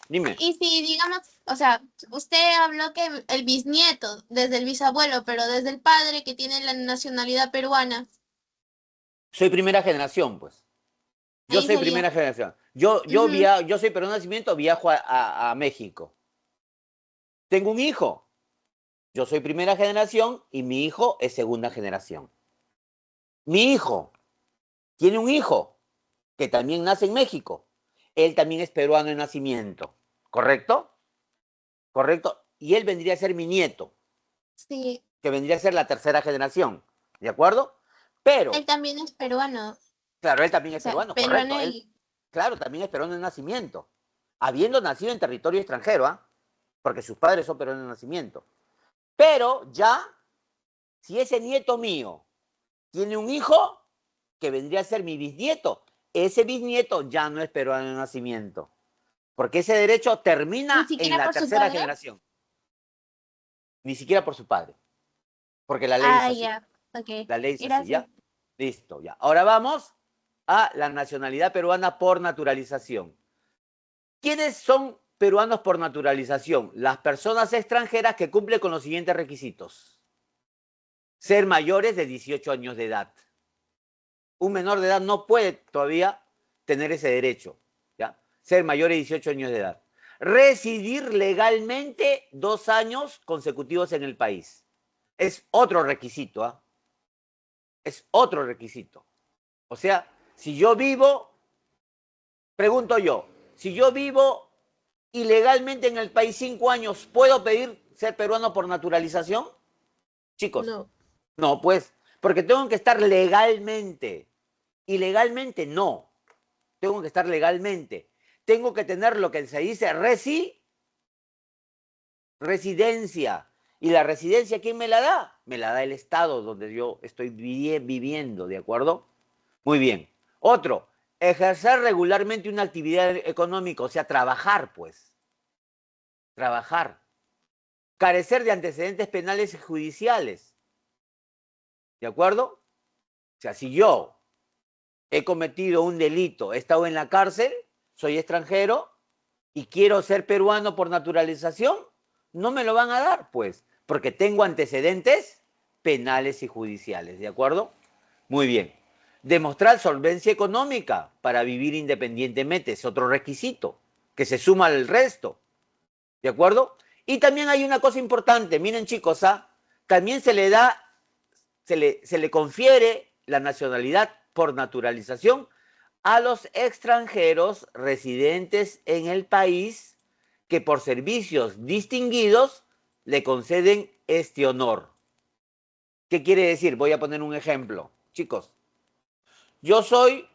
Dime. Y si, digamos, o sea, usted habló que el bisnieto, desde el bisabuelo, pero desde el padre que tiene la nacionalidad peruana, Soy primera generación, pues. Yo ahí soy sería. primera generación. Ujú. Yo soy peruano de nacimiento, viajo a México. Tengo un hijo. Yo soy primera generación y mi hijo es segunda generación. Mi hijo tiene un hijo que también nace en México. Él también es peruano de nacimiento. ¿Correcto? ¿Correcto? Y él vendría a ser mi nieto, Sí, que vendría a ser la tercera generación. ¿De acuerdo? Pero, él también es peruano. claro, él también O es sea, peruano, correcto. peruano Él, y... claro, también es peruano de nacimiento. Habiendo nacido en territorio extranjero, ¿ah? Porque sus padres son peruanos de nacimiento. Pero ya, si ese nieto mío tiene un hijo que vendría a ser mi bisnieto, ese bisnieto ya no es peruano de nacimiento, porque ese derecho Ni termina en siquiera la por su tercera padre. generación, ni siquiera por su padre, porque la ley es Ah, así, ya. Ok. la ley es así, Gracias. ¿ya? Listo, ya. Ahora vamos a la nacionalidad peruana por naturalización. ¿Quiénes son peruanos por naturalización? Las personas extranjeras que cumplen con los siguientes requisitos. Ser mayores de 18 años de edad. Un menor de edad no puede todavía tener ese derecho, ¿ya? ser mayor de 18 años de edad. Residir legalmente 2 años consecutivos en el país. Es otro requisito, ¿ah? Es otro requisito. O sea, si yo vivo, pregunto yo, si yo vivo ilegalmente en el país 5 años, ¿puedo pedir ser peruano por naturalización? Chicos, No. no, pues, porque tengo que estar legalmente. Ilegalmente no. Tengo que estar legalmente. Tengo que tener lo que se dice residencia. ¿Y la residencia quién me la da? Me la da el Estado donde yo estoy viviendo, ¿de acuerdo? Muy bien. Otro, ejercer regularmente una actividad económica, o sea, trabajar, pues. Trabajar. Carecer de antecedentes penales y judiciales. ¿De acuerdo? O sea, si yo he cometido un delito, he estado en la cárcel, soy extranjero y quiero ser peruano por naturalización, no me lo van a dar, pues, porque tengo antecedentes penales y judiciales, ¿de acuerdo? Muy bien. Demostrar solvencia económica para vivir independientemente es otro requisito que se suma al resto, ¿de acuerdo? Y también hay una cosa importante, miren chicos, ¿ah? También se le confiere la nacionalidad por naturalización a los extranjeros residentes en el país que por servicios distinguidos le conceden este honor. ¿Qué quiere decir? Voy a poner un ejemplo. Chicos, yo soy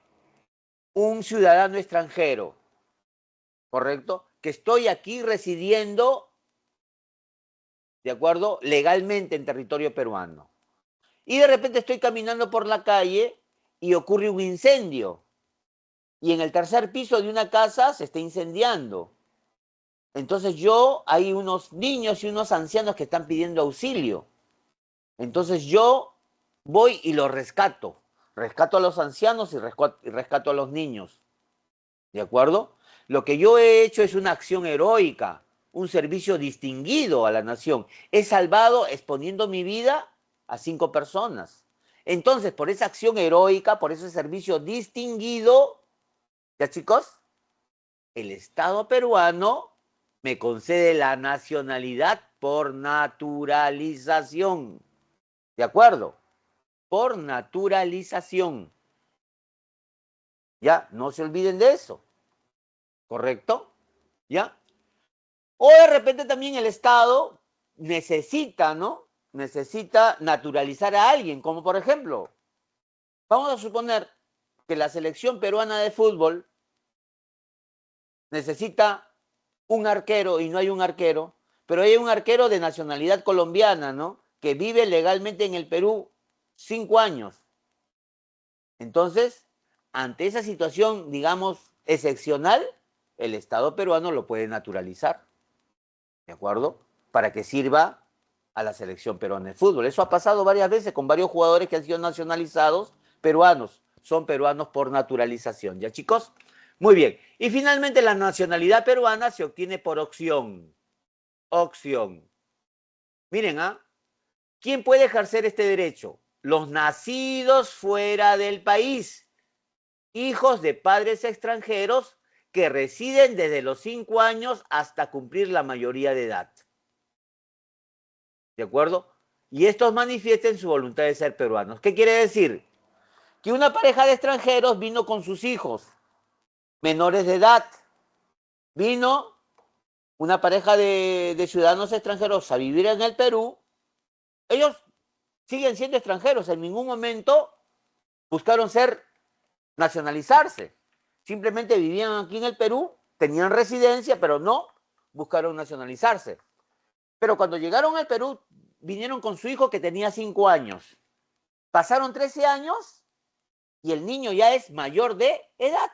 un ciudadano extranjero, ¿correcto? Que estoy aquí residiendo, ¿de acuerdo? Legalmente en territorio peruano. Y de repente estoy caminando por la calle y ocurre un incendio. Y en el tercer piso de una casa se está incendiando. Entonces hay unos niños y unos ancianos que están pidiendo auxilio. Entonces yo voy y los rescato. Rescato a los ancianos y rescato a los niños. ¿De acuerdo? Lo que yo he hecho es una acción heroica, un servicio distinguido a la nación. He salvado exponiendo mi vida a 5 personas. Entonces, por esa acción heroica, por ese servicio distinguido, ¿ya chicos? El Estado peruano me concede la nacionalidad por naturalización. ¿De acuerdo? Por naturalización. Ya, no se olviden de eso. ¿Correcto? ¿Ya? O de repente también el Estado necesita, ¿no? Necesita naturalizar a alguien, como por ejemplo, vamos a suponer que la selección peruana de fútbol necesita un arquero y no hay un arquero, pero hay un arquero de nacionalidad colombiana, ¿no? Que vive legalmente en el Perú 5 años. Entonces, ante esa situación, digamos, excepcional, el Estado peruano lo puede naturalizar, ¿de acuerdo? Para que sirva a la selección peruana de fútbol. Eso ha pasado varias veces con varios jugadores que han sido nacionalizados peruanos. Son peruanos por naturalización. ¿Ya, chicos? Muy bien. Y finalmente la nacionalidad peruana se obtiene por opción. Opción. Miren, ¿ah? ¿Quién puede ejercer este derecho? Los nacidos fuera del país, hijos de padres extranjeros que residen desde los 5 años hasta cumplir la mayoría de edad. ¿De acuerdo? Y estos manifiesten su voluntad de ser peruanos. ¿Qué quiere decir? Que una pareja de extranjeros vino con sus hijos menores de edad. Vino una pareja de ciudadanos extranjeros a vivir en el Perú. Ellos siguen siendo extranjeros. En ningún momento buscaron nacionalizarse. Simplemente vivían aquí en el Perú, tenían residencia, pero no buscaron nacionalizarse. Pero cuando llegaron al Perú, vinieron con su hijo que tenía 5 años. Pasaron 13 años y el niño ya es mayor de edad.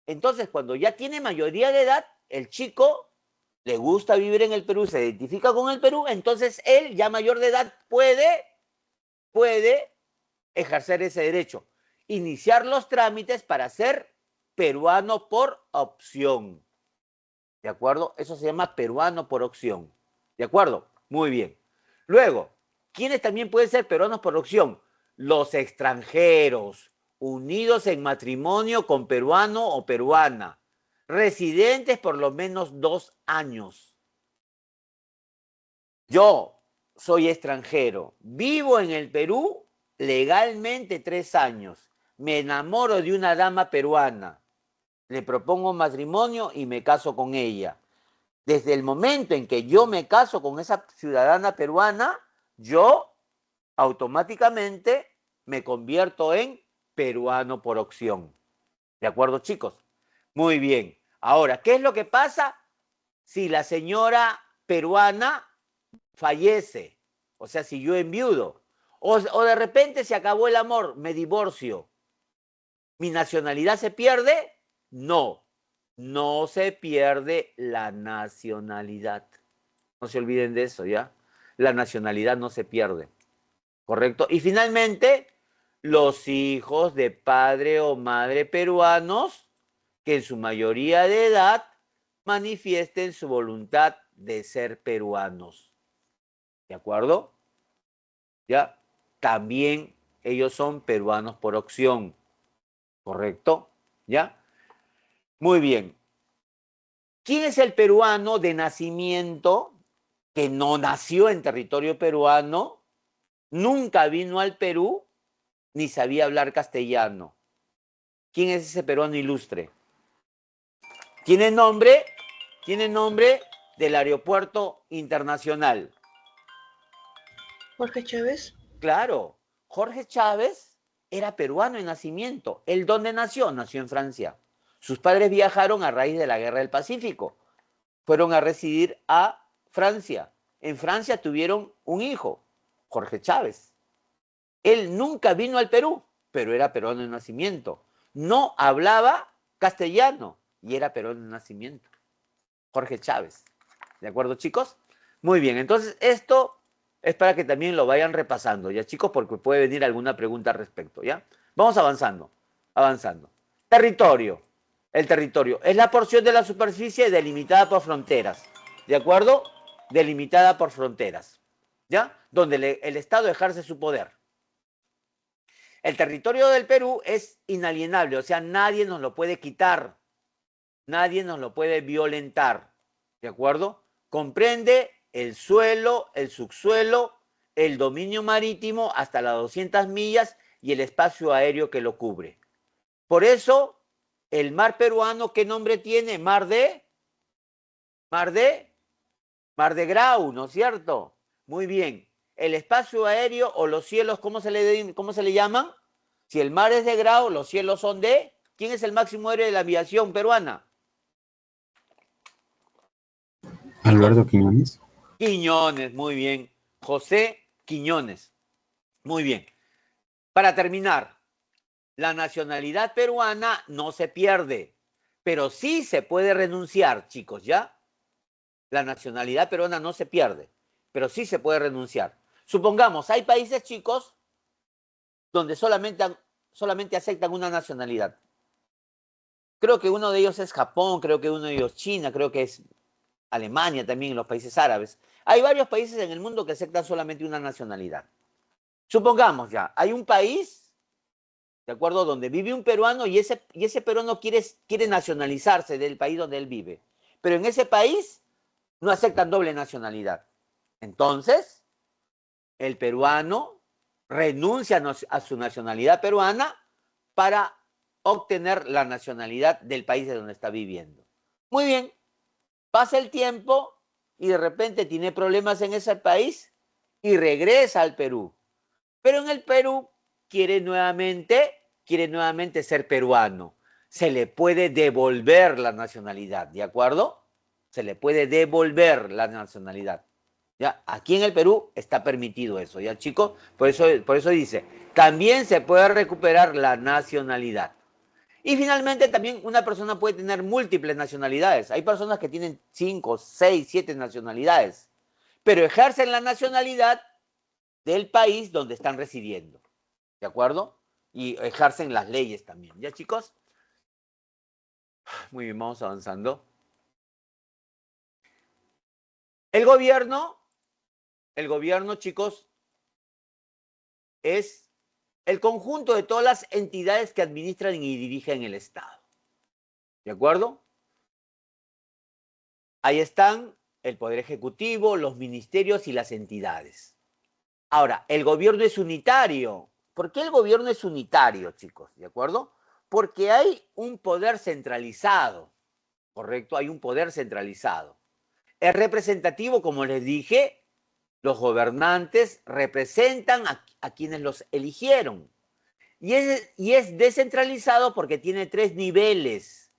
Entonces, cuando ya tiene mayoría de edad, el chico le gusta vivir en el Perú, se identifica con el Perú, entonces él, ya mayor de edad, puede ejercer ese derecho. Iniciar los trámites para ser peruano por opción. ¿De acuerdo? Eso se llama peruano por opción. ¿De acuerdo? Muy bien. Luego, ¿quiénes también pueden ser peruanos por opción? Los extranjeros unidos en matrimonio con peruano o peruana, residentes por lo menos 2 años. Yo soy extranjero, vivo en el Perú legalmente 3 años, me enamoro de una dama peruana, le propongo matrimonio y me caso con ella. Desde el momento en que yo me caso con esa ciudadana peruana, yo automáticamente me convierto en peruano por opción. ¿De acuerdo, chicos? Muy bien. Ahora, ¿qué es lo que pasa si la señora peruana fallece? O sea, si yo enviudo. O de repente se acabó el amor, me divorcio. ¿Mi nacionalidad se pierde? No, no se pierde la nacionalidad. No se olviden de eso, ¿ya? La nacionalidad no se pierde, ¿correcto? Y finalmente, los hijos de padre o madre peruanos, que en su mayoría de edad manifiesten su voluntad de ser peruanos. ¿De acuerdo? ¿Ya? También ellos son peruanos por opción, ¿correcto? ¿Ya? Muy bien. ¿Quién es el peruano de nacimiento que no nació en territorio peruano, nunca vino al Perú, ni sabía hablar castellano? ¿Quién es ese peruano ilustre? Tiene nombre del aeropuerto internacional. Jorge Chávez. Claro, Jorge Chávez era peruano de nacimiento. ¿Él dónde nació? Nació en Francia. Sus padres viajaron a raíz de la Guerra del Pacífico. Fueron a residir a Francia. En Francia tuvieron un hijo, Jorge Chávez. Él nunca vino al Perú, pero era peruano de nacimiento. No hablaba castellano y era peruano de nacimiento. Jorge Chávez. ¿De acuerdo, chicos? Muy bien, entonces esto es para que también lo vayan repasando, ¿ya, chicos? Porque puede venir alguna pregunta al respecto, ¿ya? Vamos avanzando, avanzando. Territorio. El territorio es la porción de la superficie delimitada por fronteras, ¿de acuerdo? Delimitada por fronteras, ¿ya? Donde el Estado ejerce su poder. El territorio del Perú es inalienable, o sea, nadie nos lo puede quitar, nadie nos lo puede violentar, ¿de acuerdo? Comprende el suelo, el subsuelo, el dominio marítimo hasta las 200 millas y el espacio aéreo que lo cubre. Por eso, el mar peruano, ¿qué nombre tiene? Mar de Grau, ¿no es cierto? Muy bien. El espacio aéreo o los cielos, ¿cómo se le llaman? Si el mar es de Grau, los cielos son de... ¿Quién es el máximo aéreo de la aviación peruana? Alberto Quiñones. Quiñones, muy bien. José Quiñones. Muy bien. Para terminar, la nacionalidad peruana no se pierde, pero sí se puede renunciar, chicos, ¿ya? La nacionalidad peruana no se pierde, pero sí se puede renunciar. Supongamos, hay países, chicos, donde solamente aceptan una nacionalidad. Creo que uno de ellos es Japón, creo que uno de ellos es China, creo que es Alemania también, en los países árabes. Hay varios países en el mundo que aceptan solamente una nacionalidad. Supongamos ya, hay un país, ¿de acuerdo?, donde vive un peruano y ese peruano quiere nacionalizarse del país donde él vive. Pero en ese país no aceptan doble nacionalidad. Entonces, el peruano renuncia a su nacionalidad peruana para obtener la nacionalidad del país de donde está viviendo. Muy bien, pasa el tiempo y de repente tiene problemas en ese país y regresa al Perú. Pero en el Perú quiere nuevamente ser peruano. Se le puede devolver la nacionalidad, ¿de acuerdo? Se le puede devolver la nacionalidad. ¿Ya? Aquí en el Perú está permitido eso, ¿ya, chicos? Por eso dice, también se puede recuperar la nacionalidad. Y finalmente también una persona puede tener múltiples nacionalidades. Hay personas que tienen 5, 6, 7 nacionalidades, pero ejercen la nacionalidad del país donde están residiendo. ¿De acuerdo? Y ejercen las leyes también. ¿Ya, chicos? Muy bien, vamos avanzando. El gobierno, chicos, es el conjunto de todas las entidades que administran y dirigen el Estado. ¿De acuerdo? Ahí están el Poder Ejecutivo, los ministerios y las entidades. Ahora, el gobierno es unitario. ¿Por qué el gobierno es unitario, chicos? ¿De acuerdo? Porque hay un poder centralizado, ¿correcto? Hay un poder centralizado. Es representativo, como les dije, los gobernantes representan a quienes los eligieron. Y es descentralizado porque tiene 3 niveles,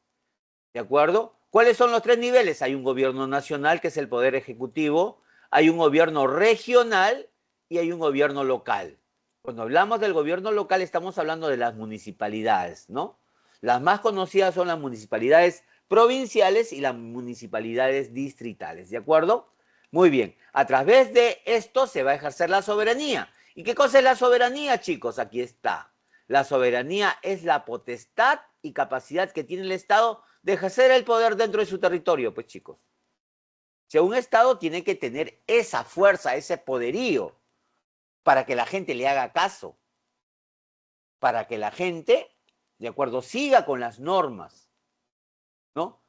¿de acuerdo? ¿Cuáles son los 3 niveles? Hay un gobierno nacional, que es el poder ejecutivo, hay un gobierno regional y hay un gobierno local. Cuando hablamos del gobierno local estamos hablando de las municipalidades, ¿no? Las más conocidas son las municipalidades provinciales y las municipalidades distritales, ¿de acuerdo? Muy bien, a través de esto se va a ejercer la soberanía. ¿Y qué cosa es la soberanía, chicos? Aquí está. La soberanía es la potestad y capacidad que tiene el Estado de ejercer el poder dentro de su territorio, pues chicos. O sea, un Estado tiene que tener esa fuerza, ese poderío, para que la gente le haga caso, para que la gente, de acuerdo, siga con las normas, ¿no?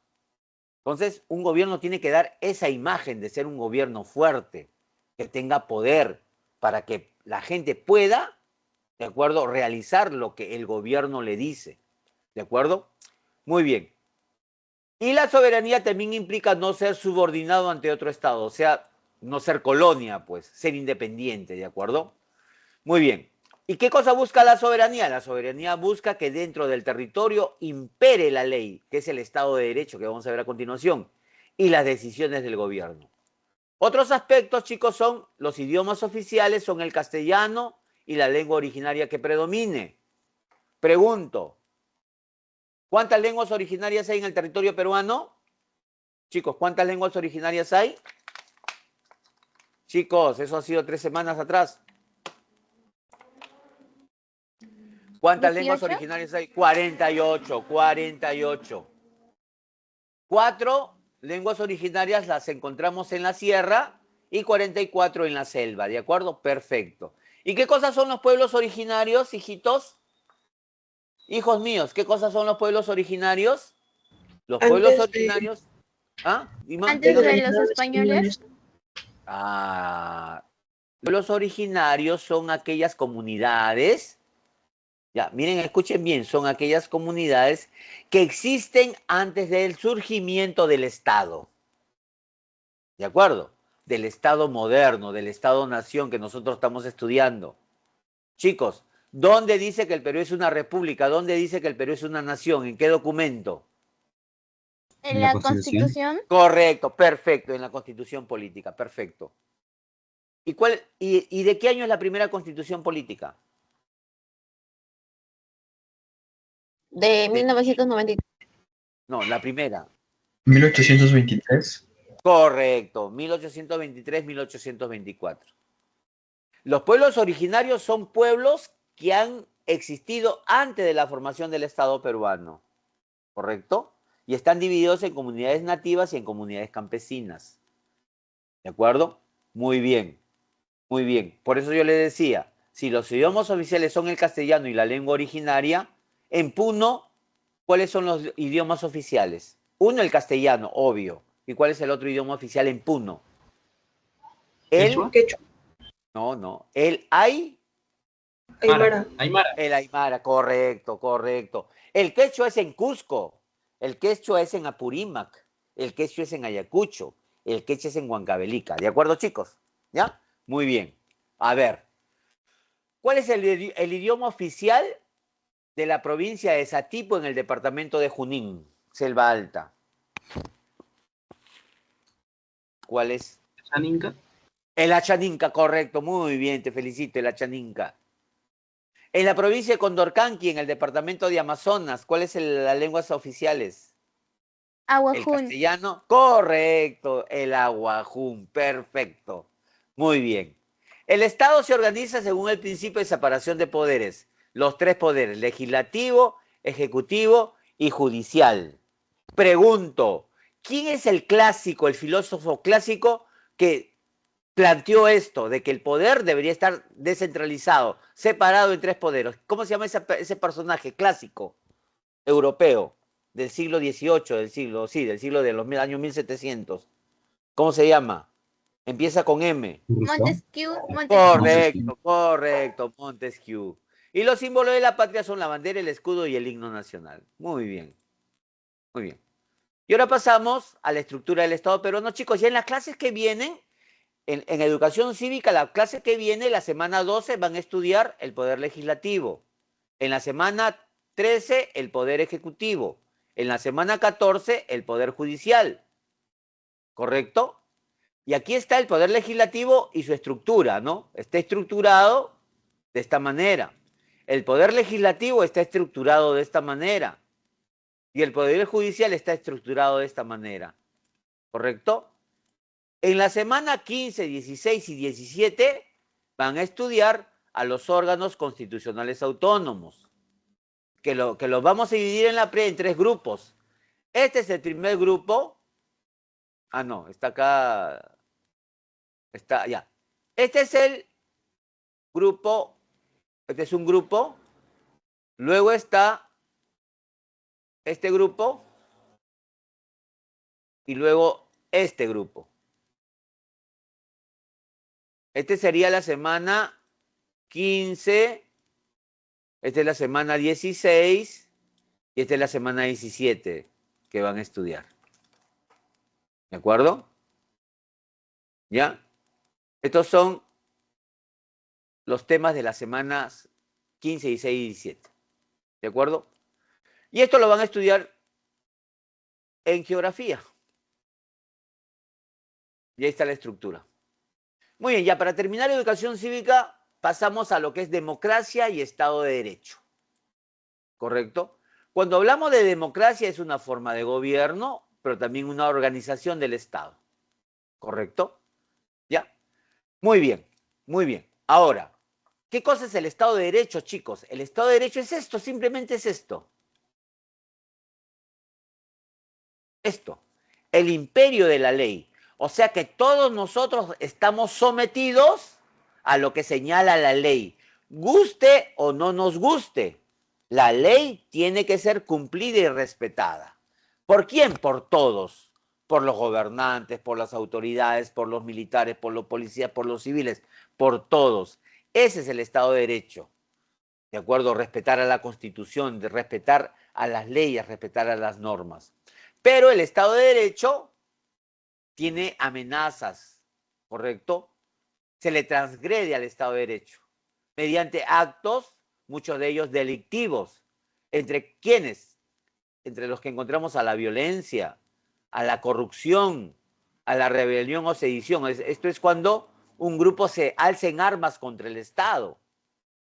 Entonces, un gobierno tiene que dar esa imagen de ser un gobierno fuerte, que tenga poder, para que la gente pueda, de acuerdo, realizar lo que el gobierno le dice, ¿de acuerdo? Muy bien. Y la soberanía también implica no ser subordinado ante otro Estado, o sea, no ser colonia, pues, ser independiente, ¿de acuerdo? Muy bien. ¿Y qué cosa busca la soberanía? La soberanía busca que dentro del territorio impere la ley, que es el Estado de Derecho, que vamos a ver a continuación, y las decisiones del gobierno. Otros aspectos, chicos, son los idiomas oficiales, son el castellano y la lengua originaria que predomine. Pregunto, ¿cuántas lenguas originarias hay en el territorio peruano? Chicos, ¿cuántas lenguas originarias hay? Chicos, eso ha sido 3 semanas atrás. ¿Cuántas lenguas 18. originarias hay? 48, 48. 4 lenguas originarias las encontramos en la sierra y 44 en la selva, ¿de acuerdo? Perfecto. ¿Y qué cosas son los pueblos originarios, hijitos? Hijos míos, ¿qué cosas son los pueblos originarios? Los pueblos Antes de, originarios... ¿Ah? Antes de la de Dígame. los llegada de españoles. españoles, Ah, pueblos originarios son aquellas comunidades, ya, miren, escuchen bien, son aquellas comunidades que existen antes del surgimiento del Estado, ¿de acuerdo? Del Estado moderno, del Estado-nación que nosotros estamos estudiando. Chicos, ¿dónde dice que el Perú es una república? ¿Dónde dice que el Perú es una nación? ¿En qué documento? En En la la Constitución. Constitución. Correcto, perfecto, en la Constitución Política, perfecto. ¿Y de qué año es la primera Constitución Política? De De- 1993. no, la primera. 1823. Correcto, 1823-1824. Los pueblos originarios son pueblos que han existido antes de la formación del Estado peruano, ¿correcto? Y están divididos en comunidades nativas y en comunidades campesinas. ¿De acuerdo? Muy bien, muy bien. Por eso yo le decía, si los idiomas oficiales son el castellano y la lengua originaria, en Puno, ¿cuáles son los idiomas oficiales? Uno, el castellano, obvio. ¿Y cuál es el otro idioma oficial en Puno? El, quechua, no, el ay, aymara, el aymara, correcto, correcto. El quechua es en Cusco, el quechua es en Apurímac, el quechua es en Ayacucho, el quechua es en Huancavelica. ¿De acuerdo, chicos? ¿Ya? Muy bien. A ver, ¿cuál es el idioma oficial de la provincia de Satipo en el departamento de Junín, Selva Alta? ¿Cuál es? Aninca. El Achaninca, correcto, muy bien, te felicito, el Achaninca. En la provincia de Condorcanqui, en el departamento de Amazonas, ¿cuáles son las lenguas oficiales? El Aguajún. castellano, correcto, el aguajún, perfecto. Muy bien. El Estado se organiza según el principio de separación de poderes, los 3 poderes, legislativo, ejecutivo y judicial. Pregunto, ¿quién es el clásico, el filósofo clásico que planteó esto, de que el poder debería estar descentralizado, separado en 3 poderes? ¿Cómo se llama ese personaje clásico europeo? del siglo XVIII, del siglo de los años 1700. ¿Cómo se llama? Empieza con M. Montesquieu. Correcto, correcto, Montesquieu. Y los símbolos de la patria son la bandera, el escudo y el himno nacional. Muy bien, muy bien. Y ahora pasamos a la estructura del Estado peruano. Chicos, ya en las clases que vienen, en educación cívica, la clase que viene, la semana 12, van a estudiar el poder legislativo. En la semana 13, el poder ejecutivo. En la semana 14, el poder judicial. ¿Correcto? Y aquí está el poder legislativo y su estructura, ¿no? Está estructurado de esta manera. El poder legislativo está estructurado de esta manera. Y el poder judicial está estructurado de esta manera. ¿Correcto? En la semana 15, 16 y 17 van a estudiar a los órganos constitucionales autónomos, que los vamos a dividir en en 3 grupos. Este es el primer grupo. Ah, no, está acá. Está, ya. Este es el grupo. Este es un grupo. Luego está este grupo. Y luego este grupo. Este sería la semana 15. Esta es la semana 16. Y esta es la semana 17 que van a estudiar. ¿De acuerdo? ¿Ya? Estos son los temas de las semanas 15, 16 y 17. ¿De acuerdo? Y esto lo van a estudiar en geografía. Y ahí está la estructura. Muy bien, ya para terminar educación cívica, pasamos a lo que es democracia y Estado de Derecho. ¿Correcto? Cuando hablamos de democracia es una forma de gobierno, pero también una organización del Estado. ¿Correcto? ¿Ya? Muy bien, muy bien. Ahora, ¿qué cosa es el Estado de Derecho, chicos? El Estado de Derecho es esto, simplemente es esto. Esto, el imperio de la ley. O sea que todos nosotros estamos sometidos a lo que señala la ley. Guste o no nos guste, la ley tiene que ser cumplida y respetada. ¿Por quién? Por todos. Por los gobernantes, por las autoridades, por los militares, por los policías, por los civiles, por todos. Ese es el Estado de Derecho. ¿De acuerdo? Respetar a la Constitución, de respetar a las leyes, respetar a las normas. Pero el Estado de Derecho tiene amenazas, ¿correcto? Se le transgrede al Estado de Derecho mediante actos, muchos de ellos delictivos. ¿Entre quiénes? Entre los que encontramos a la violencia, a la corrupción, a la rebelión o sedición. Esto es cuando un grupo se alza en armas contra el Estado.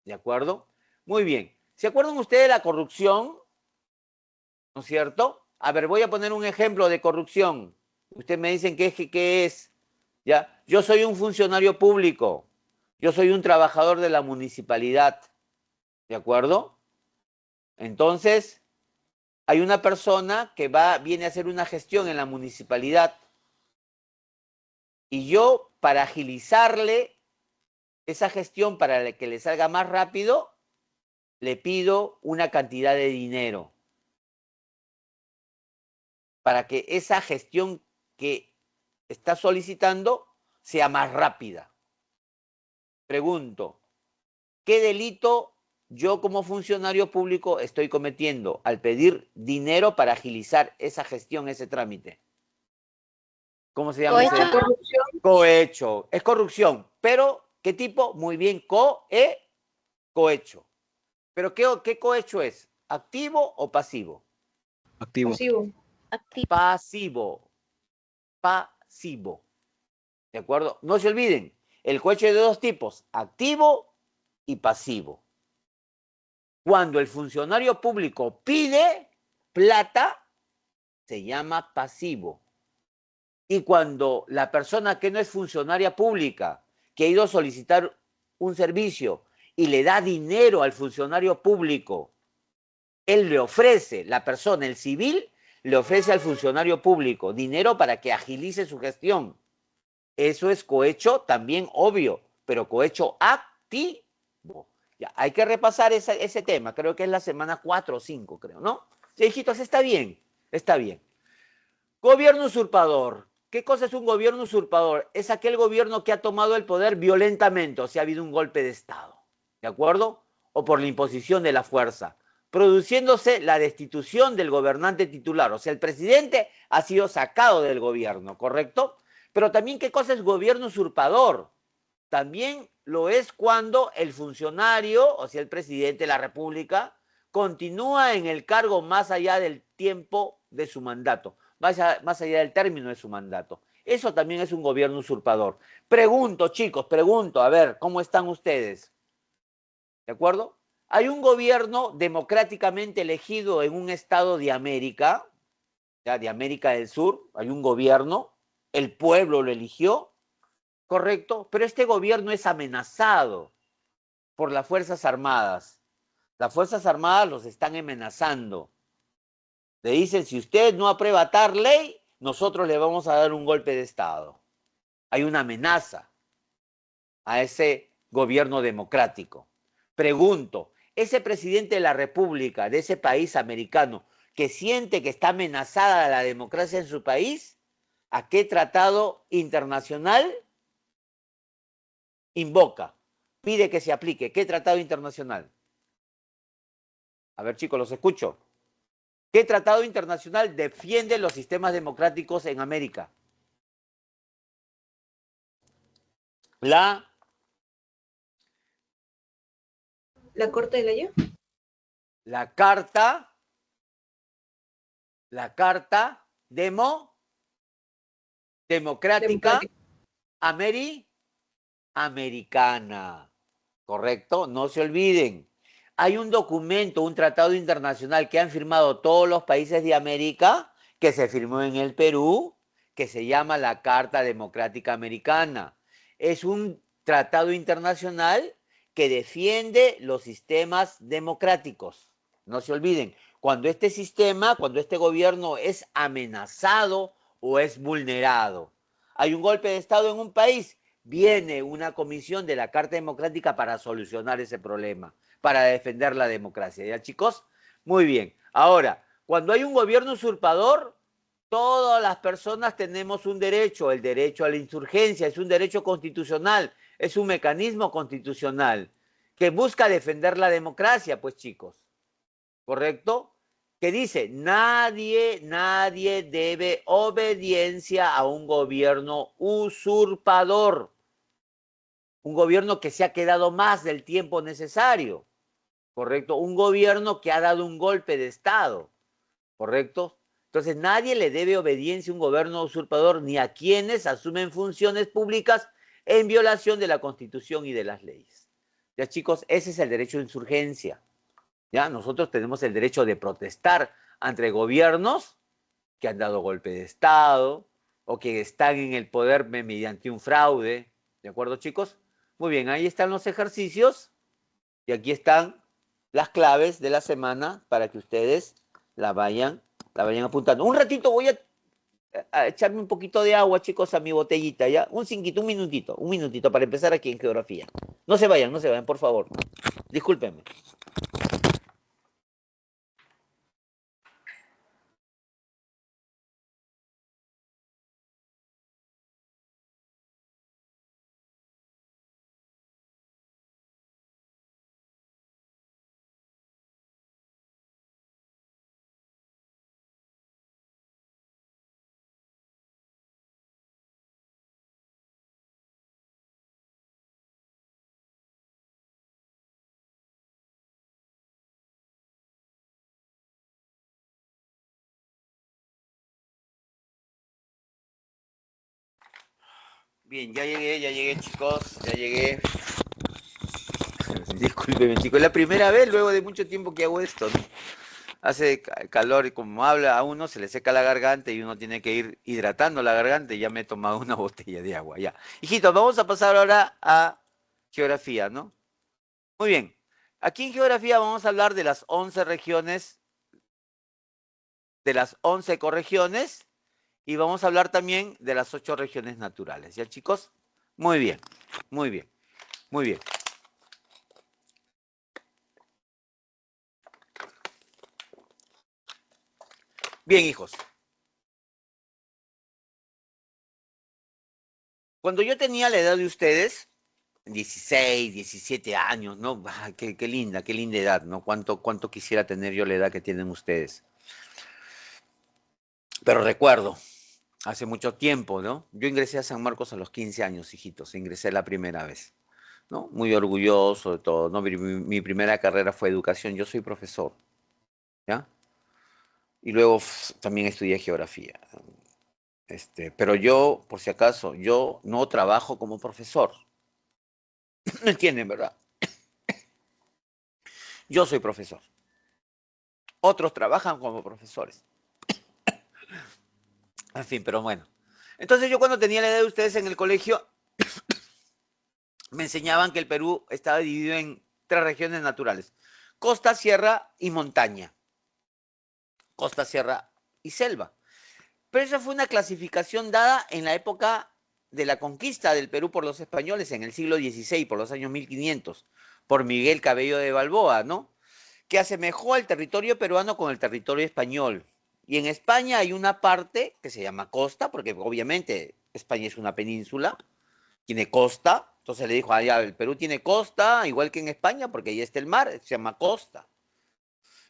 ¿De acuerdo? Muy bien. ¿Se acuerdan ustedes de la corrupción? ¿No es cierto? A ver, voy a poner un ejemplo de corrupción. Ustedes me dicen qué es. ¿Ya? Yo soy un funcionario público. Yo soy un trabajador de la municipalidad. ¿De acuerdo? Entonces, hay una persona que viene a hacer una gestión en la municipalidad. Y yo, para agilizarle esa gestión, para que le salga más rápido, le pido una cantidad de dinero para que esa gestión que está solicitando sea más rápida. Pregunto, ¿qué delito yo como funcionario público estoy cometiendo al pedir dinero para agilizar esa gestión, ese trámite? ¿Cómo se llama? Cohecho. Corrupción. Cohecho. Es corrupción. Pero, ¿qué tipo? Muy bien, cohecho. ¿Pero qué cohecho es? ¿Activo o pasivo? Activo. Pasivo. Activo. Pasivo. ¿De acuerdo? No se olviden, el cohecho es de 2 tipos, activo y pasivo. Cuando el funcionario público pide plata, se llama pasivo. Y cuando la persona que no es funcionaria pública, que ha ido a solicitar un servicio y le da dinero al funcionario público, él le ofrece, la persona, el civil, le ofrece al funcionario público dinero para que agilice su gestión. Eso es cohecho también obvio, pero cohecho activo. Ya, hay que repasar ese tema, creo que es la semana 4 o 5, creo, ¿no? Ya, hijitos, está bien, está bien. Gobierno usurpador. ¿Qué cosa es un gobierno usurpador? Es aquel gobierno que ha tomado el poder violentamente, o sea, ha habido un golpe de Estado, ¿de acuerdo? O por la imposición de la fuerza, produciéndose la destitución del gobernante titular, o sea, el presidente ha sido sacado del gobierno, ¿correcto? Pero también, ¿qué cosa es gobierno usurpador? También lo es cuando el funcionario, o sea, el presidente de la República, continúa en el cargo más allá del tiempo de su mandato, más allá del término de su mandato. Eso también es un gobierno usurpador. Pregunto, chicos, pregunto, a ver, ¿cómo están ustedes? ¿De acuerdo? Hay un gobierno democráticamente elegido en un estado de América, ya, de América del Sur, hay un gobierno, el pueblo lo eligió, correcto, pero este gobierno es amenazado por las Fuerzas Armadas. Las Fuerzas Armadas los están amenazando. Le dicen, si usted no aprueba tal ley, nosotros le vamos a dar un golpe de Estado. Hay una amenaza a ese gobierno democrático. Pregunto, ese presidente de la República, de ese país americano, que siente que está amenazada la democracia en su país, ¿a qué tratado internacional invoca? Pide que se aplique. ¿Qué tratado internacional? A ver, chicos, los escucho. ¿Qué tratado internacional defiende los sistemas democráticos en América? La ¿La Corte de la Haya? la carta democrática Democrática. americana. ¿Correcto? No se olviden. Hay un documento, un tratado internacional que han firmado todos los países de América, que se firmó en el Perú, que se llama la Carta Democrática Americana. Es un tratado internacional que defiende los sistemas democráticos. No se olviden, cuando este sistema, cuando este gobierno es amenazado o es vulnerado, hay un golpe de Estado en un país, viene una comisión de la Carta Democrática para solucionar ese problema, para defender la democracia. ¿Ya, chicos? Muy bien. Ahora, cuando hay un gobierno usurpador, todas las personas tenemos un derecho, el derecho a la insurgencia, es un derecho constitucional, es un mecanismo constitucional que busca defender la democracia, pues, chicos. ¿Correcto? Que dice, nadie debe obediencia a un gobierno usurpador, un gobierno que se ha quedado más del tiempo necesario, ¿correcto? Un gobierno que ha dado un golpe de Estado, ¿correcto? Entonces nadie le debe obediencia a un gobierno usurpador ni a quienes asumen funciones públicas en violación de la Constitución y de las leyes. Ya, chicos, ese es el derecho de insurgencia. ¿Ya? Nosotros tenemos el derecho de protestar ante gobiernos que han dado golpe de Estado o que están en el poder mediante un fraude. ¿De acuerdo, chicos? Muy bien, ahí están los ejercicios y aquí están las claves de la semana para que ustedes la vayan apuntando. Un ratito voy a echarme un poquito de agua, chicos, a mi botellita, ¿ya? Un cinquito, un minutito para empezar aquí en geografía. No se vayan, por favor. Discúlpenme. Bien, ya llegué, chicos, ya llegué. Discúlpeme, chicos, es la primera vez luego de mucho tiempo que hago esto, ¿no? Hace calor y como habla a uno, se le seca la garganta y uno tiene que ir hidratando la garganta y ya me he tomado una botella de agua, ya. Hijitos, vamos a pasar ahora a geografía, ¿no? Muy bien. Aquí en geografía vamos a hablar de las 11 regiones, de las 11 ecorregiones y vamos a hablar también de las 8 regiones naturales, ¿ya, chicos? Muy bien, muy bien, muy bien. Bien, hijos. Cuando yo tenía la edad de ustedes, 16, 17 años, ¿no? Ah, qué linda edad, ¿no? Cuánto quisiera tener yo la edad que tienen ustedes. Pero recuerdo, hace mucho tiempo, ¿no? Yo ingresé a San Marcos a los 15 años, hijitos, ingresé la primera vez, ¿no? Muy orgulloso de todo, ¿no? Mi primera carrera fue educación, yo soy profesor, ¿ya? Y luego también estudié geografía. Pero yo, por si acaso, yo no trabajo como profesor. ¿Me entienden, verdad? Yo soy profesor. Otros trabajan como profesores. En fin, pero bueno. Entonces yo cuando tenía la edad de ustedes en el colegio, me enseñaban que el Perú estaba dividido en 3 regiones naturales. Costa, sierra y montaña. Costa, sierra y selva. Pero esa fue una clasificación dada en la época de la conquista del Perú por los españoles en el siglo XVI, por los años 1500, por Miguel Cabello de Balboa, ¿no? Que asemejó al territorio peruano con el territorio español. Y en España hay una parte que se llama costa, porque obviamente España es una península, tiene costa, entonces le dijo, allá el Perú tiene costa, igual que en España, porque ahí está el mar, se llama costa.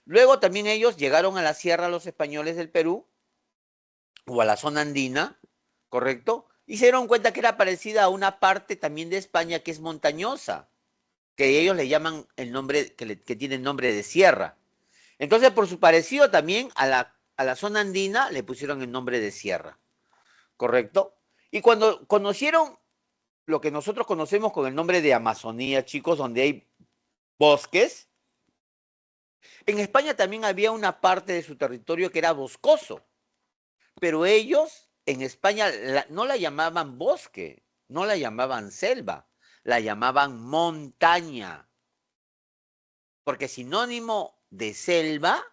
Luego también ellos llegaron a la sierra, los españoles del Perú, o a la zona andina, ¿correcto? Y se dieron cuenta que era parecida a una parte también de España que es montañosa, que ellos le llaman el nombre, que tiene el nombre de sierra. Entonces, por su parecido también a la zona andina le pusieron el nombre de sierra, ¿correcto? Y cuando conocieron lo que nosotros conocemos con el nombre de Amazonía, chicos, donde hay bosques, en España también había una parte de su territorio que era boscoso, pero ellos en España no la llamaban bosque, no la llamaban selva, la llamaban montaña, porque sinónimo de selva,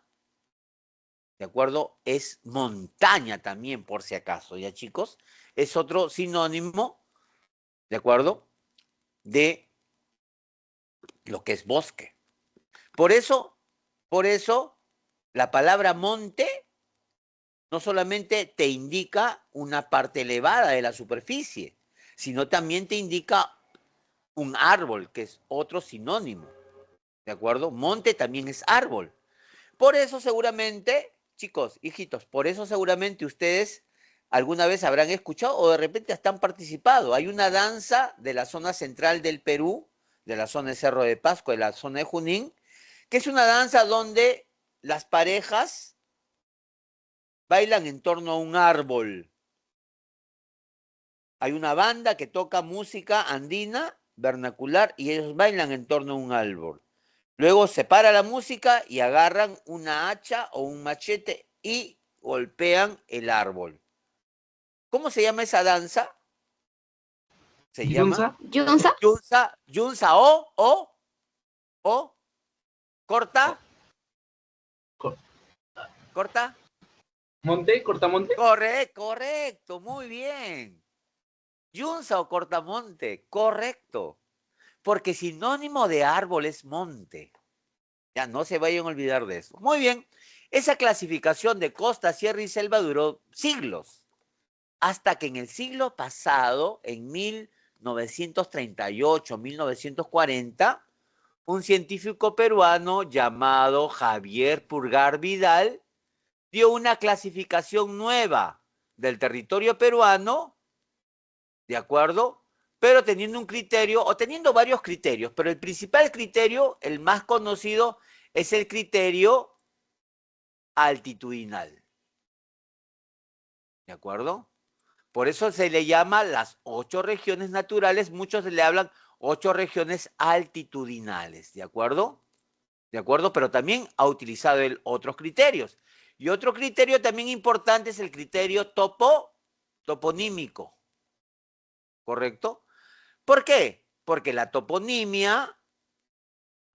¿de acuerdo? Es montaña también, por si acaso, ¿ya, chicos? Es otro sinónimo, ¿de acuerdo? De lo que es bosque. Por eso, la palabra monte no solamente te indica una parte elevada de la superficie, sino también te indica un árbol, que es otro sinónimo, ¿de acuerdo? Monte también es árbol. Por eso seguramente, chicos, hijitos, por eso seguramente ustedes alguna vez habrán escuchado o de repente hasta han participado. Hay una danza de la zona central del Perú, de la zona de Cerro de Pasco, de la zona de Junín, que es una danza donde las parejas bailan en torno a un árbol. Hay una banda que toca música andina, vernacular, y ellos bailan en torno a un árbol. Luego se para la música y agarran una hacha o un machete y golpean el árbol. ¿Cómo se llama esa danza? Se llama Yunza. Yunza o corta, corta. Monte, cortamonte. Correcto, muy bien. Yunza o cortamonte, correcto. Porque sinónimo de árbol es monte. Ya no se vayan a olvidar de eso. Muy bien. Esa clasificación de costa, sierra y selva duró siglos. Hasta que en el siglo pasado, en 1938, 1940, un científico peruano llamado Javier Purgar Vidal dio una clasificación nueva del territorio peruano, ¿de acuerdo? Pero teniendo un criterio, o teniendo varios criterios, pero el principal criterio, el más conocido, es el criterio altitudinal. ¿De acuerdo? Por eso se le llama las 8 regiones naturales, muchos le hablan 8 regiones altitudinales, ¿de acuerdo? ¿De acuerdo? Pero también ha utilizado él otros criterios. Y otro criterio también importante es el criterio toponímico, ¿correcto? ¿Por qué? Porque la toponimia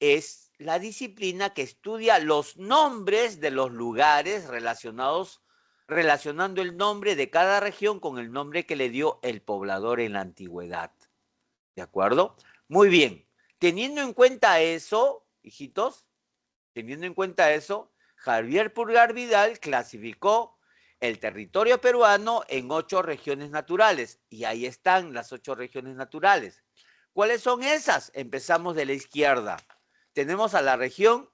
es la disciplina que estudia los nombres de los lugares relacionando el nombre de cada región con el nombre que le dio el poblador en la antigüedad. ¿De acuerdo? Muy bien. Teniendo en cuenta eso, hijitos, teniendo en cuenta eso, Javier Pulgar Vidal clasificó el territorio peruano en 8 regiones naturales. Y ahí están las 8 regiones naturales. ¿Cuáles son esas? Empezamos de la izquierda. Tenemos a la región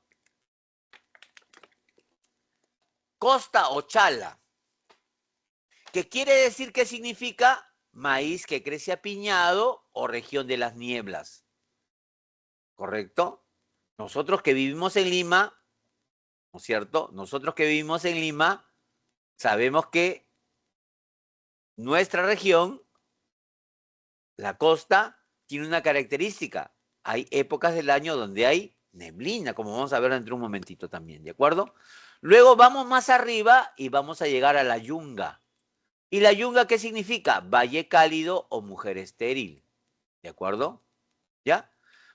Costa o Chala, que quiere decir que significa maíz que crece apiñado o región de las nieblas. ¿Correcto? Nosotros que vivimos en Lima, ¿no es cierto? Nosotros que vivimos en Lima, sabemos que nuestra región, la costa, tiene una característica. Hay épocas del año donde hay neblina, como vamos a ver dentro de un momentito también, ¿de acuerdo? Luego vamos más arriba y vamos a llegar a la Yunga. ¿Y la Yunga qué significa? Valle cálido o mujer estéril, ¿de acuerdo? ¿Ya?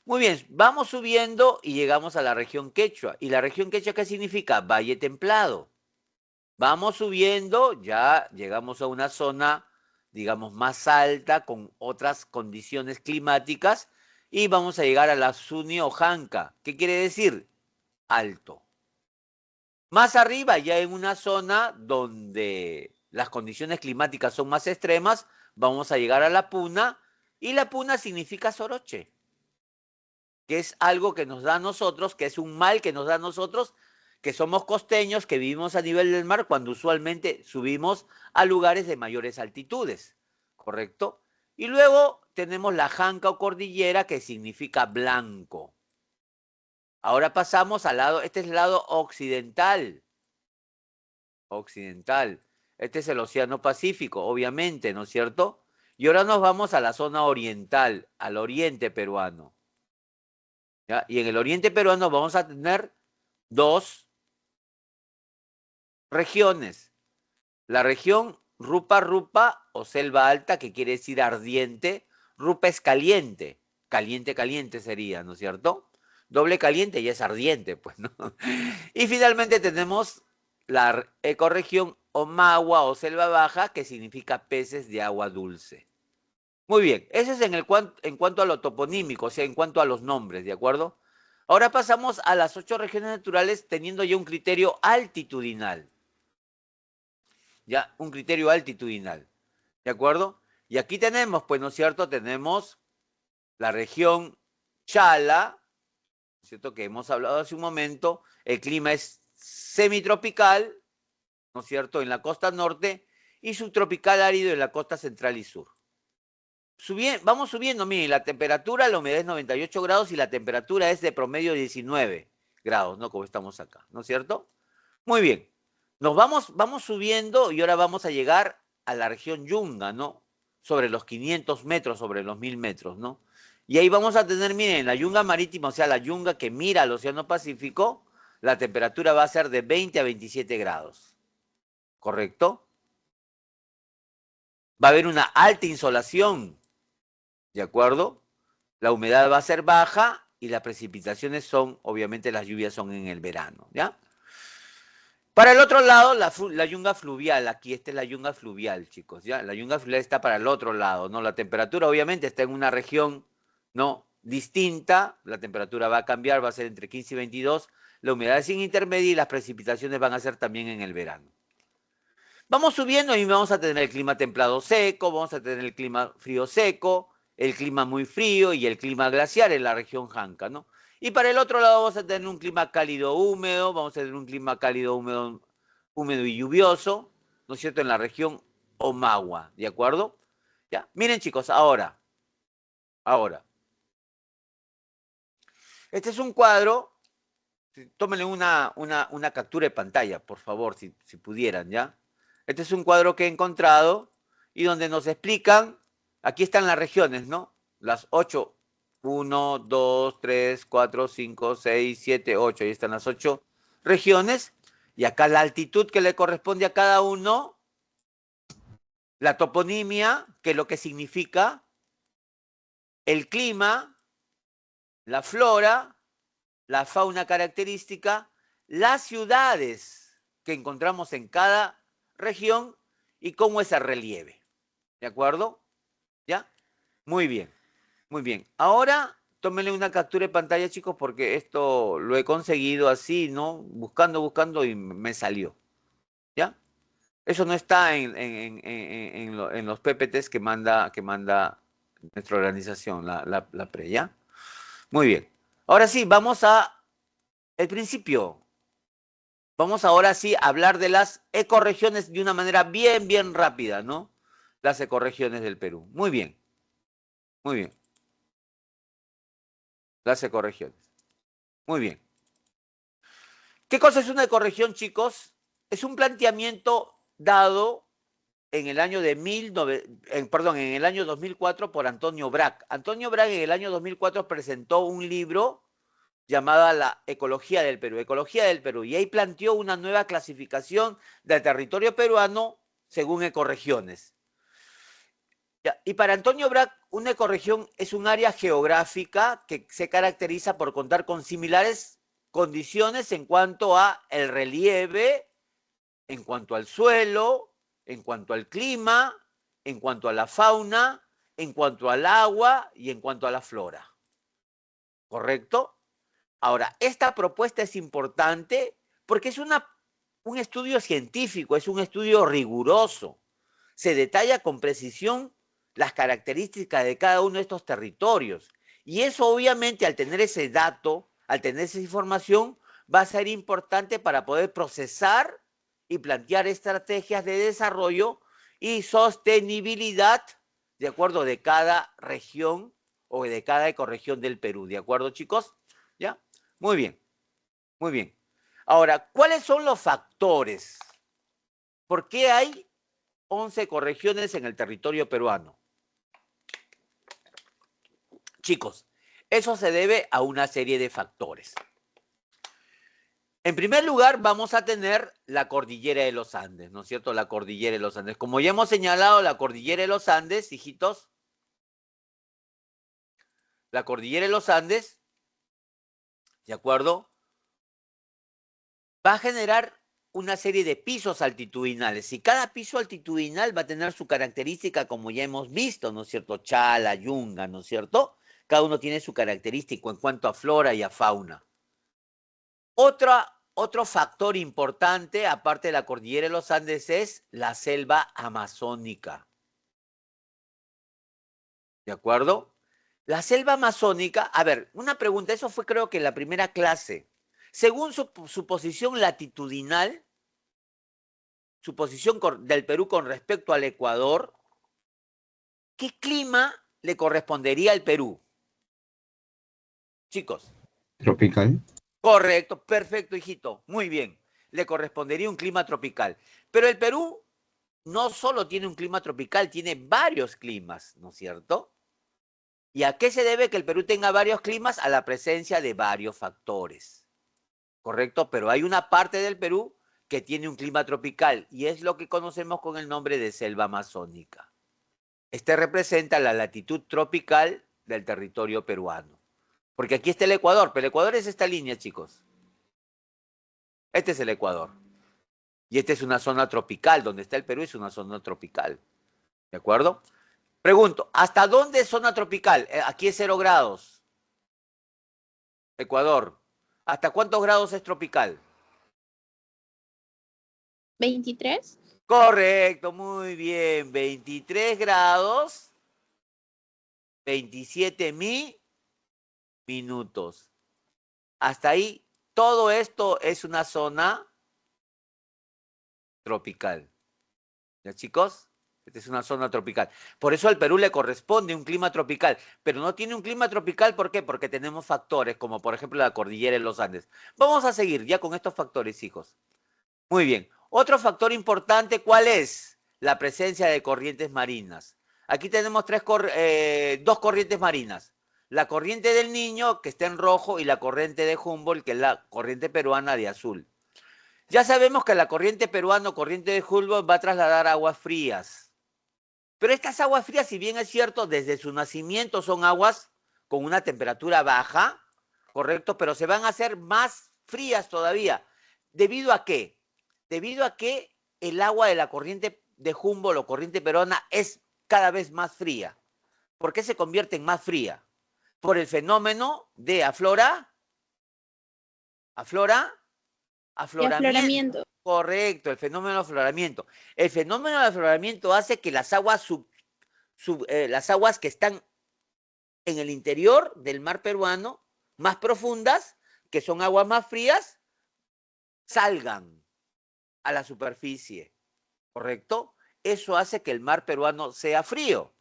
Muy bien, vamos subiendo y llegamos a la región Quechua. ¿Y la región Quechua qué significa? Valle templado. Vamos subiendo, ya llegamos a una zona, digamos, más alta, con otras condiciones climáticas, y vamos a llegar a la Suni o Janca. ¿Qué quiere decir? Alto. Más arriba, ya en una zona donde las condiciones climáticas son más extremas, vamos a llegar a la Puna, y la Puna significa soroche, que es algo que nos da a nosotros, que es un mal que nos da a nosotros, que somos costeños, que vivimos a nivel del mar, cuando usualmente subimos a lugares de mayores altitudes, ¿correcto? Y luego tenemos la Janca o cordillera, que significa blanco. Ahora pasamos al lado, este es el lado occidental. Occidental. Este es el Océano Pacífico, obviamente, ¿no es cierto? Y ahora nos vamos a la zona oriental, al oriente peruano. ¿Ya? Y en el oriente peruano vamos a tener 2 regiones. La región Rupa Rupa o selva alta, que quiere decir ardiente. Rupa es caliente. Caliente, caliente sería, ¿no es cierto? Doble caliente y es ardiente, pues, ¿no? Y finalmente tenemos la ecorregión Omagua o selva baja, que significa peces de agua dulce. Muy bien, eso es en cuanto a lo toponímico, o sea, en cuanto a los nombres, ¿de acuerdo? Ahora pasamos a las 8 regiones naturales teniendo ya un criterio altitudinal. Ya, un criterio altitudinal, ¿de acuerdo? Y aquí tenemos, pues, ¿no es cierto? Tenemos la región Chala, ¿no es cierto? Que hemos hablado hace un momento. El clima es semitropical, ¿no es cierto?, en la costa norte, y subtropical árido en la costa central y sur. Vamos subiendo, miren, la temperatura, la humedad es 98 grados y la temperatura es de promedio 19 grados, ¿no? Como estamos acá, ¿no es cierto? Muy bien. Vamos subiendo y ahora vamos a llegar a la región Yunga, ¿no? Sobre los 500 metros, sobre los 1000 metros, ¿no? Y ahí vamos a tener, miren, la Yunga marítima, o sea, la Yunga que mira al Océano Pacífico, la temperatura va a ser de 20 a 27 grados. ¿Correcto? Va a haber una alta insolación, ¿de acuerdo? La humedad va a ser baja y las precipitaciones son, obviamente las lluvias son en el verano, ¿ya? Para el otro lado, la yunga fluvial, aquí esta es la yunga fluvial, chicos, ¿ya? La yunga fluvial está para el otro lado, ¿no? La temperatura obviamente está en una región, ¿no?, distinta, la temperatura va a cambiar, va a ser entre 15 y 22, la humedad es intermedia y las precipitaciones van a ser también en el verano. Vamos subiendo y vamos a tener el clima templado seco, vamos a tener el clima frío seco, el clima muy frío y el clima glaciar en la región Janca, ¿no? Y para el otro lado vamos a tener un clima cálido húmedo, vamos a tener un clima cálido húmedo y lluvioso, ¿no es cierto?, en la región Omagua, ¿de acuerdo? ¿Ya? Miren, chicos, ahora. Este es un cuadro, tómenle una captura de pantalla, por favor, si pudieran, ¿ya? Este es un cuadro que he encontrado y donde nos explican, aquí están las regiones, ¿no? Las 8, 1, 2, 3, 4, 5, 6, 7, 8, ahí están las 8 regiones, y acá la altitud que le corresponde a cada uno, la toponimia, que es lo que significa, el clima, la flora, la fauna característica, las ciudades que encontramos en cada región y cómo es el relieve. ¿De acuerdo? ¿Ya? Muy bien, muy bien. Ahora tómenle una captura de pantalla, chicos, porque esto lo he conseguido así, ¿no? Buscando y me salió. ¿Ya? Eso no está en los PPTs que manda nuestra organización, la PRE, ¿ya? Muy bien. Ahora sí, vamos a el principio. Vamos ahora sí a hablar de las ecorregiones de una manera bien rápida, ¿no? Las ecorregiones del Perú. Muy bien. Muy bien. Las ecorregiones. Muy bien. ¿Qué cosa es una ecorregión, chicos? Es un planteamiento dado en el año en el año 2004 por Antonio Brac. Antonio Brac en el año 2004 presentó un libro llamado La Ecología del Perú, Ecología del Perú, y ahí planteó una nueva clasificación del territorio peruano según ecorregiones. Y para Antonio Brac, una ecorregión es un área geográfica que se caracteriza por contar con similares condiciones en cuanto a el relieve, en cuanto al suelo, en cuanto al clima, en cuanto a la fauna, en cuanto al agua y en cuanto a la flora. ¿Correcto? Ahora, esta propuesta es importante porque es un estudio científico, es un estudio riguroso. Se detalla con precisión las características de cada uno de estos territorios. Y eso obviamente al tener ese dato, al tener esa información, va a ser importante para poder procesar y plantear estrategias de desarrollo y sostenibilidad de acuerdo de cada región o de cada ecorregión del Perú. ¿De acuerdo, chicos? ¿Ya? Muy bien, muy bien. Ahora, ¿cuáles son los factores? ¿Por qué hay 11 ecorregiones en el territorio peruano? Chicos, eso se debe a una serie de factores. En primer lugar, vamos a tener la cordillera de los Andes, ¿no es cierto? La cordillera de los Andes. Como ya hemos señalado, la cordillera de los Andes, hijitos, la cordillera de los Andes, ¿de acuerdo? Va a generar una serie de pisos altitudinales y cada piso altitudinal va a tener su característica como ya hemos visto, ¿no es cierto? Chala, Yunga, ¿no es cierto? Cada uno tiene su característico en cuanto a flora y a fauna. Otro factor importante, aparte de la cordillera de los Andes, es la selva amazónica. ¿De acuerdo? La selva amazónica, a ver, una pregunta, eso fue creo que en la primera clase. Según su posición latitudinal, su posición del Perú con respecto al Ecuador, ¿qué clima le correspondería al Perú? Chicos. Tropical. Correcto, perfecto, hijito. Muy bien. Le correspondería un clima tropical. Pero el Perú no solo tiene un clima tropical, tiene varios climas, ¿no es cierto? ¿Y a qué se debe que el Perú tenga varios climas? A la presencia de varios factores. ¿Correcto? Pero hay una parte del Perú que tiene un clima tropical y es lo que conocemos con el nombre de selva amazónica. Este representa la latitud tropical del territorio peruano. Porque aquí está el Ecuador, pero el Ecuador es esta línea, chicos. Este es el Ecuador. Y esta es una zona tropical, donde está el Perú es una zona tropical. ¿De acuerdo? Pregunto, ¿hasta dónde es zona tropical? Aquí es 0 grados. Ecuador. ¿Hasta cuántos grados es tropical? 23. Correcto, muy bien. 23 grados, 27 minutos. Hasta ahí, todo esto es una zona tropical. ¿Ya, chicos? Esta es una zona tropical. Por eso al Perú le corresponde un clima tropical, pero no tiene un clima tropical, ¿por qué? Porque tenemos factores como por ejemplo la cordillera de los Andes. Vamos a seguir ya con estos factores, hijos. Muy bien. Otro factor importante, ¿cuál es? La presencia de corrientes marinas. Aquí tenemos dos corrientes marinas. La corriente del Niño, que está en rojo, y la corriente de Humboldt, que es la corriente peruana de azul. Ya sabemos que la corriente peruana o corriente de Humboldt va a trasladar aguas frías. Pero estas aguas frías, si bien es cierto, desde su nacimiento son aguas con una temperatura baja, ¿correcto? Pero se van a hacer más frías todavía. ¿Debido a qué? Debido a que el agua de la corriente de Humboldt o corriente peruana es cada vez más fría. ¿Por qué se convierte en más fría? por el fenómeno de afloramiento. Correcto, el fenómeno de afloramiento. El fenómeno de afloramiento hace que las aguas, las aguas que están en el interior del mar peruano, más profundas, que son aguas más frías, salgan a la superficie, ¿correcto? Eso hace que el mar peruano sea frío,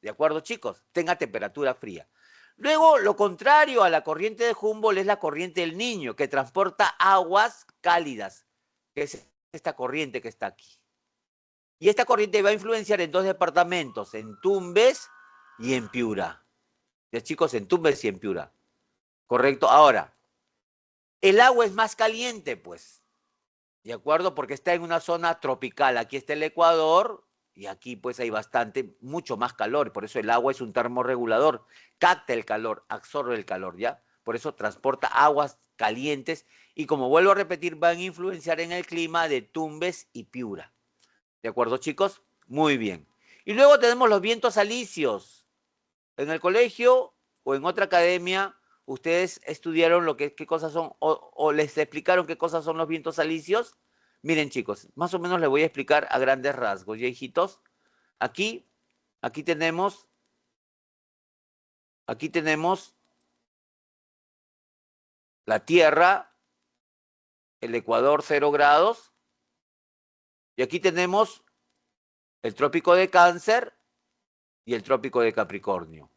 ¿de acuerdo, chicos? Tenga temperatura fría. Luego, lo contrario a la corriente de Humboldt es la corriente del Niño, que transporta aguas cálidas, que es esta corriente que está aquí. Y esta corriente va a influenciar en dos departamentos, en Tumbes y en Piura. Ya, chicos, en Tumbes y en Piura. ¿Correcto? Ahora, el agua es más caliente, pues. ¿De acuerdo? Porque está en una zona tropical. Aquí está el Ecuador y aquí pues hay mucho más calor. Por eso el agua es un termorregulador. Capta el calor, absorbe el calor, ¿ya? Por eso transporta aguas calientes y como vuelvo a repetir, van a influenciar en el clima de Tumbes y Piura. ¿De acuerdo, chicos? Muy bien. Y luego tenemos los vientos alisios. En el colegio o en otra academia, ustedes estudiaron qué cosas son o les explicaron qué cosas son los vientos alisios. Miren, chicos, más o menos les voy a explicar a grandes rasgos. ¿Ya, hijitos? Aquí tenemos la Tierra, el Ecuador 0 grados, y aquí tenemos el Trópico de Cáncer y el Trópico de Capricornio.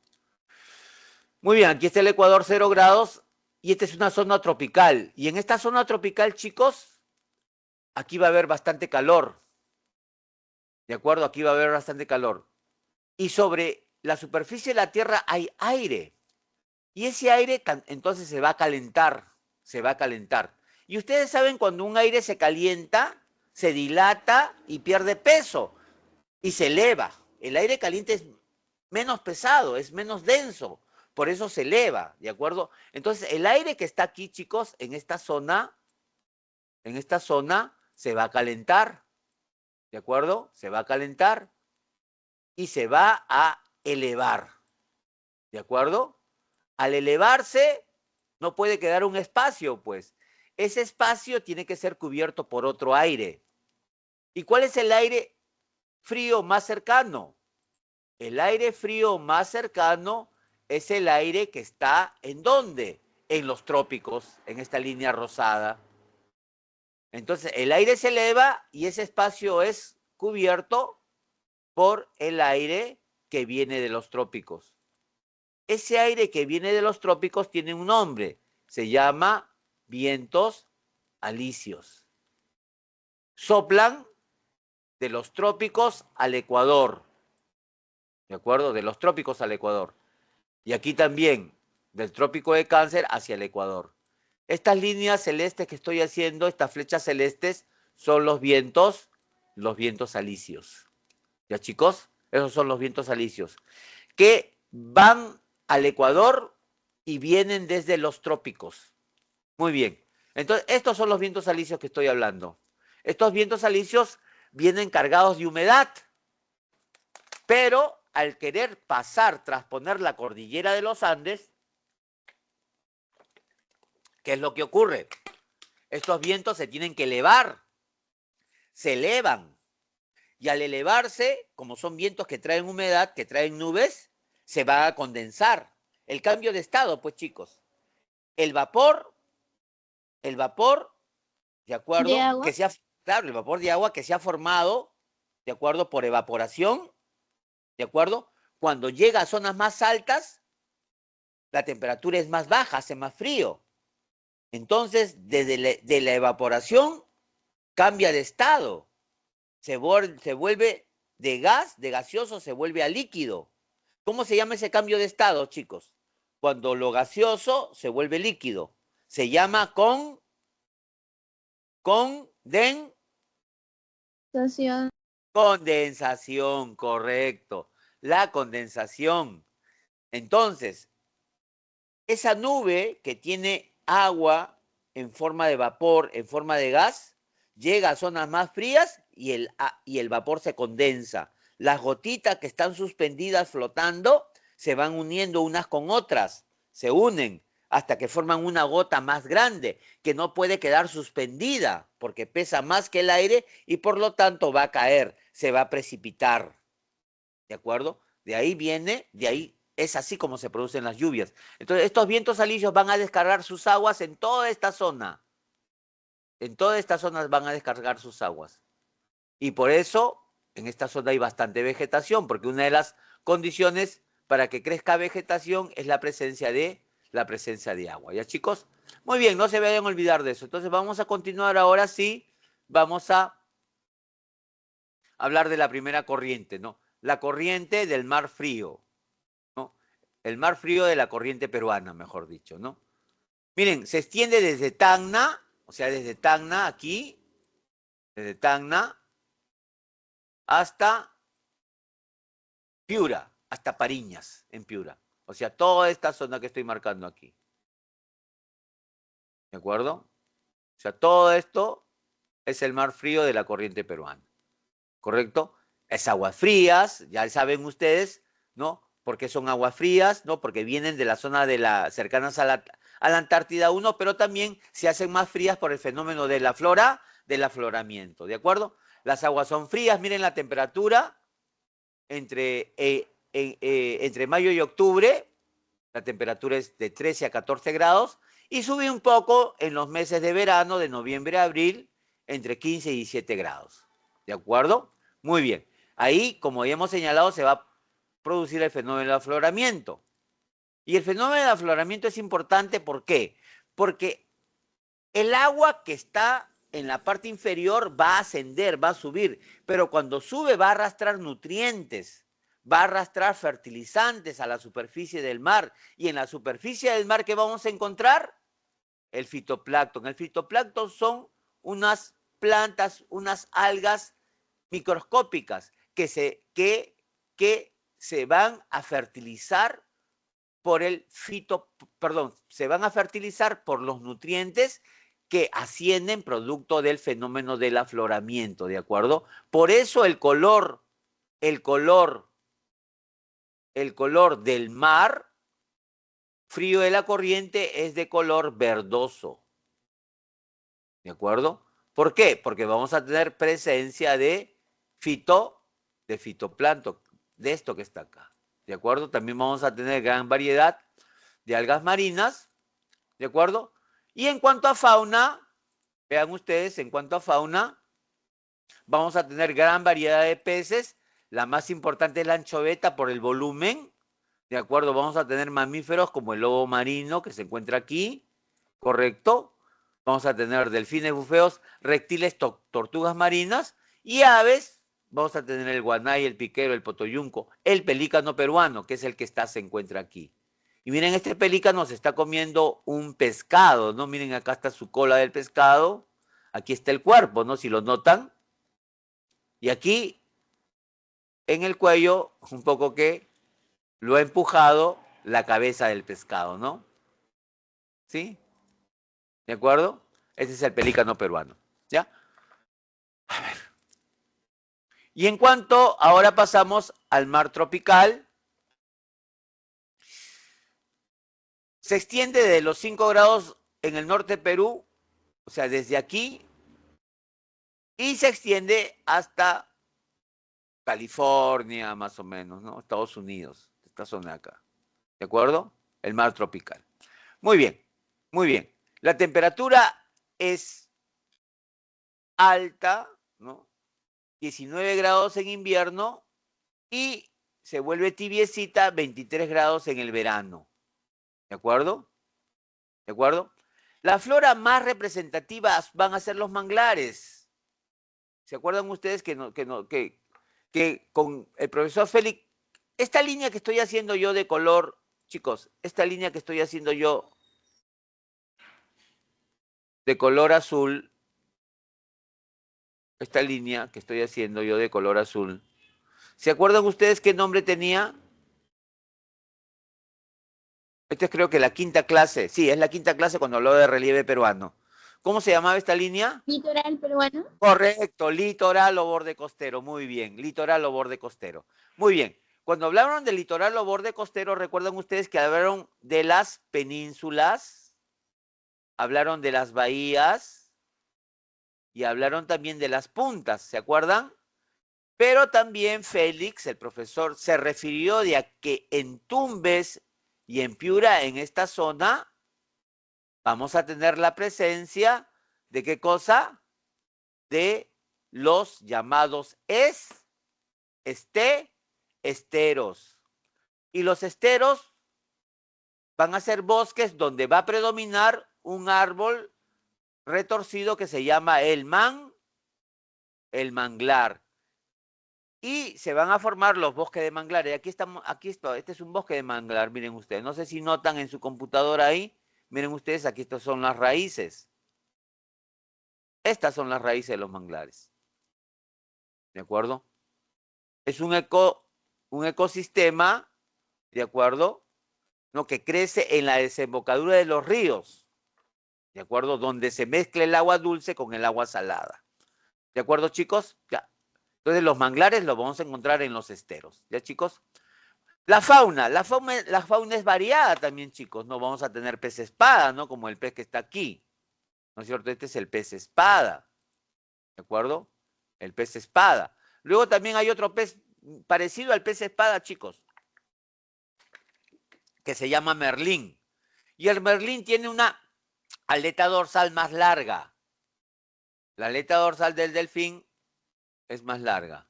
Muy bien, aquí está el Ecuador 0 grados y esta es una zona tropical. Y en esta zona tropical, chicos, aquí va a haber bastante calor. ¿De acuerdo? Aquí va a haber bastante calor. Y sobre la superficie de la Tierra hay aire. Y ese aire entonces se va a calentar. Se va a calentar. Y ustedes saben cuando un aire se calienta, se dilata y pierde peso. Y se eleva. El aire caliente es menos pesado, es menos denso. Por eso se eleva, ¿de acuerdo? Entonces, el aire que está aquí, chicos, en esta zona se va a calentar, ¿de acuerdo? Se va a calentar y se va a elevar, ¿de acuerdo? Al elevarse, no puede quedar un espacio, pues. Ese espacio tiene que ser cubierto por otro aire. ¿Y cuál es el aire frío más cercano? El aire frío más cercano es el aire que está, ¿en dónde? En los trópicos, en esta línea rosada. Entonces, el aire se eleva y ese espacio es cubierto por el aire que viene de los trópicos. Ese aire que viene de los trópicos tiene un nombre, se llama vientos alisios. Soplan de los trópicos al Ecuador. ¿De acuerdo? De los trópicos al Ecuador. Y aquí también, del Trópico de Cáncer hacia el Ecuador. Estas líneas celestes que estoy haciendo, estas flechas celestes, son los vientos alisios. ¿Ya, chicos? Esos son los vientos alisios. Que van al Ecuador y vienen desde los trópicos. Muy bien. Entonces, estos son los vientos alisios que estoy hablando. Estos vientos alisios vienen cargados de humedad, pero al querer trasponer la cordillera de los Andes, ¿qué es lo que ocurre? Estos vientos se tienen que elevar, se elevan, y al elevarse, como son vientos que traen humedad, que traen nubes, se va a condensar. El cambio de estado, pues, chicos, el vapor, ¿de acuerdo? ¿De agua? Claro, el vapor de agua que se ha formado, ¿de acuerdo? Por evaporación, ¿de acuerdo? Cuando llega a zonas más altas, la temperatura es más baja, hace más frío. Entonces, de la evaporación, cambia de estado. Se vuelve de gas, de gaseoso, se vuelve a líquido. ¿Cómo se llama ese cambio de estado, chicos? Cuando lo gaseoso se vuelve líquido. Se llama condensación, correcto. La condensación. Entonces, esa nube que tiene agua en forma de vapor, en forma de gas, llega a zonas más frías y el vapor se condensa. Las gotitas que están suspendidas flotando se van uniendo unas con otras, se unen hasta que forman una gota más grande que no puede quedar suspendida porque pesa más que el aire y por lo tanto va a caer, se va a precipitar. ¿De acuerdo? De ahí viene, de ahí es así como se producen las lluvias. Entonces, estos vientos alisios van a descargar sus aguas en toda esta zona. En toda esta zona van a descargar sus aguas. Y por eso, en esta zona hay bastante vegetación, porque una de las condiciones para que crezca vegetación es la presencia de agua. ¿Ya, chicos? Muy bien, no se vayan a olvidar de eso. Entonces, vamos a continuar ahora sí. Vamos a hablar de la primera corriente, ¿no? La corriente del Mar Frío, ¿no? El Mar Frío de la corriente peruana, mejor dicho, ¿no? Miren, se extiende desde Tacna, o sea, desde Tacna aquí, desde Tacna hasta Piura, hasta Pariñas, en Piura. O sea, toda esta zona que estoy marcando aquí. ¿De acuerdo? O sea, todo esto es el Mar Frío de la corriente peruana. ¿Correcto? Es aguas frías, ya saben ustedes, ¿no? Porque son aguas frías, ¿no? Porque vienen de la zona de cercanas a la Antártida 1, pero también se hacen más frías por el fenómeno de la flora, del afloramiento, ¿de acuerdo? Las aguas son frías, miren la temperatura entre mayo y octubre, la temperatura es de 13 a 14 grados, y sube un poco en los meses de verano, de noviembre a abril, entre 15 y 17 grados, ¿de acuerdo? Muy bien. Ahí, como ya hemos señalado, se va a producir el fenómeno del afloramiento. Y el fenómeno del afloramiento es importante, ¿por qué? Porque el agua que está en la parte inferior va a ascender, va a subir, pero cuando sube va a arrastrar nutrientes, va a arrastrar fertilizantes a la superficie del mar. Y en la superficie del mar, ¿qué vamos a encontrar? El fitoplancton. El fitoplancton son unas plantas, unas algas microscópicas que se van a fertilizar se van a fertilizar por los nutrientes que ascienden producto del fenómeno del afloramiento, ¿de acuerdo? Por eso el color del mar frío de la corriente es de color verdoso, ¿de acuerdo? ¿Por qué? Porque vamos a tener presencia de fitoplancton, de esto que está acá, ¿de acuerdo? También vamos a tener gran variedad de algas marinas, ¿de acuerdo? Y en cuanto a fauna, vean ustedes, en cuanto a fauna, vamos a tener gran variedad de peces. La más importante es la anchoveta por el volumen, ¿de acuerdo? Vamos a tener mamíferos como el lobo marino que se encuentra aquí, ¿correcto? Vamos a tener delfines bufeos, reptiles, tortugas marinas y aves. Vamos a tener el guanay, el piquero, el potoyunco, el pelícano peruano, que es el que se encuentra aquí. Y miren, este pelícano se está comiendo un pescado, ¿no? Miren, acá está su cola del pescado. Aquí está el cuerpo, ¿no? Si lo notan. Y aquí, en el cuello, un poco que lo ha empujado la cabeza del pescado, ¿no? ¿Sí? ¿De acuerdo? Ese es el pelícano peruano, ¿ya? A ver. Y en cuanto, ahora pasamos al mar tropical. Se extiende de los 5 grados en el norte de Perú, o sea, desde aquí, y se extiende hasta California, más o menos, ¿no? Estados Unidos, esta zona de acá. ¿De acuerdo? El mar tropical. Muy bien, muy bien. La temperatura es alta, ¿no? 19 grados en invierno y se vuelve tibiecita 23 grados en el verano. ¿De acuerdo? ¿De acuerdo? La flora más representativa van a ser los manglares. ¿Se acuerdan ustedes que con el profesor Félix, esta línea que estoy haciendo yo de color, chicos, esta línea que estoy haciendo yo de color azul, esta línea que estoy haciendo yo de color azul, ¿se acuerdan ustedes qué nombre tenía? Esta es creo que la quinta clase. Sí, es la quinta clase cuando habló de relieve peruano. ¿Cómo se llamaba esta línea? Litoral peruano. Correcto, litoral o borde costero. Muy bien, litoral o borde costero. Muy bien. Cuando hablaron del litoral o borde costero, recuerdan ustedes que hablaron de las penínsulas, hablaron de las bahías y hablaron también de las puntas, ¿se acuerdan? Pero también Félix, el profesor, se refirió de a que en Tumbes y en Piura, en esta zona, vamos a tener la presencia de ¿qué cosa? De los llamados esteros. Y los esteros van a ser bosques donde va a predominar un árbol retorcido que se llama el manglar. Y se van a formar los bosques de manglar. Y aquí está, este es un bosque de manglar, miren ustedes. No sé si notan en su computadora ahí, miren ustedes, aquí estas son las raíces. Estas son las raíces de los manglares. ¿De acuerdo? Es un ecosistema, ¿de acuerdo? ¿No? Que crece en la desembocadura de los ríos, ¿de acuerdo? Donde se mezcla el agua dulce con el agua salada. ¿De acuerdo, chicos? Ya. Entonces, los manglares los vamos a encontrar en los esteros. ¿Ya, chicos? La fauna es variada también, chicos. No vamos a tener pez espada, ¿no? Como el pez que está aquí. ¿No es cierto? Este es el pez espada. ¿De acuerdo? El pez espada. Luego también hay otro pez parecido al pez espada, chicos, que se llama merlín. Y el merlín tiene una aleta dorsal más larga. La aleta dorsal del delfín es más larga.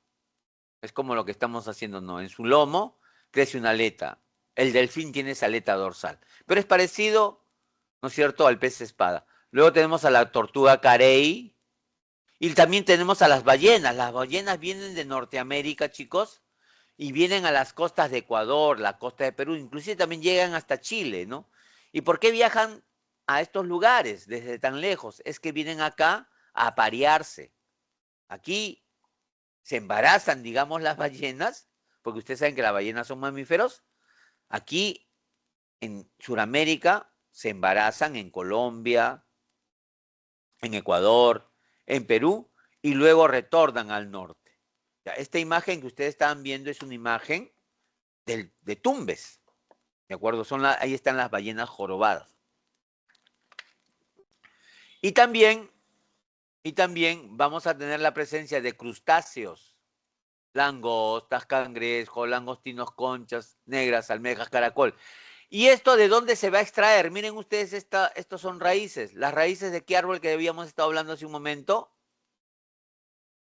Es como lo que estamos haciendo, ¿no? En su lomo crece una aleta. El delfín tiene esa aleta dorsal. Pero es parecido, ¿no es cierto?, al pez espada. Luego tenemos a la tortuga carey. Y también tenemos a las ballenas. Las ballenas vienen de Norteamérica, chicos, y vienen a las costas de Ecuador, la costa de Perú, inclusive también llegan hasta Chile, ¿no? ¿Y por qué viajan a estos lugares desde tan lejos? Es que vienen acá a aparearse. Aquí se embarazan, digamos, las ballenas, porque ustedes saben que las ballenas son mamíferos. Aquí en Sudamérica se embarazan en Colombia, en Ecuador, en Perú, y luego retornan al norte. Ya, esta imagen que ustedes están viendo es una imagen de Tumbes, ¿de acuerdo? Ahí están las ballenas jorobadas. Y también vamos a tener la presencia de crustáceos, langostas, cangrejos, langostinos, conchas negras, almejas, caracol. ¿Y esto de dónde se va a extraer? Miren ustedes, estos son raíces. ¿Las raíces de qué árbol que habíamos estado hablando hace un momento?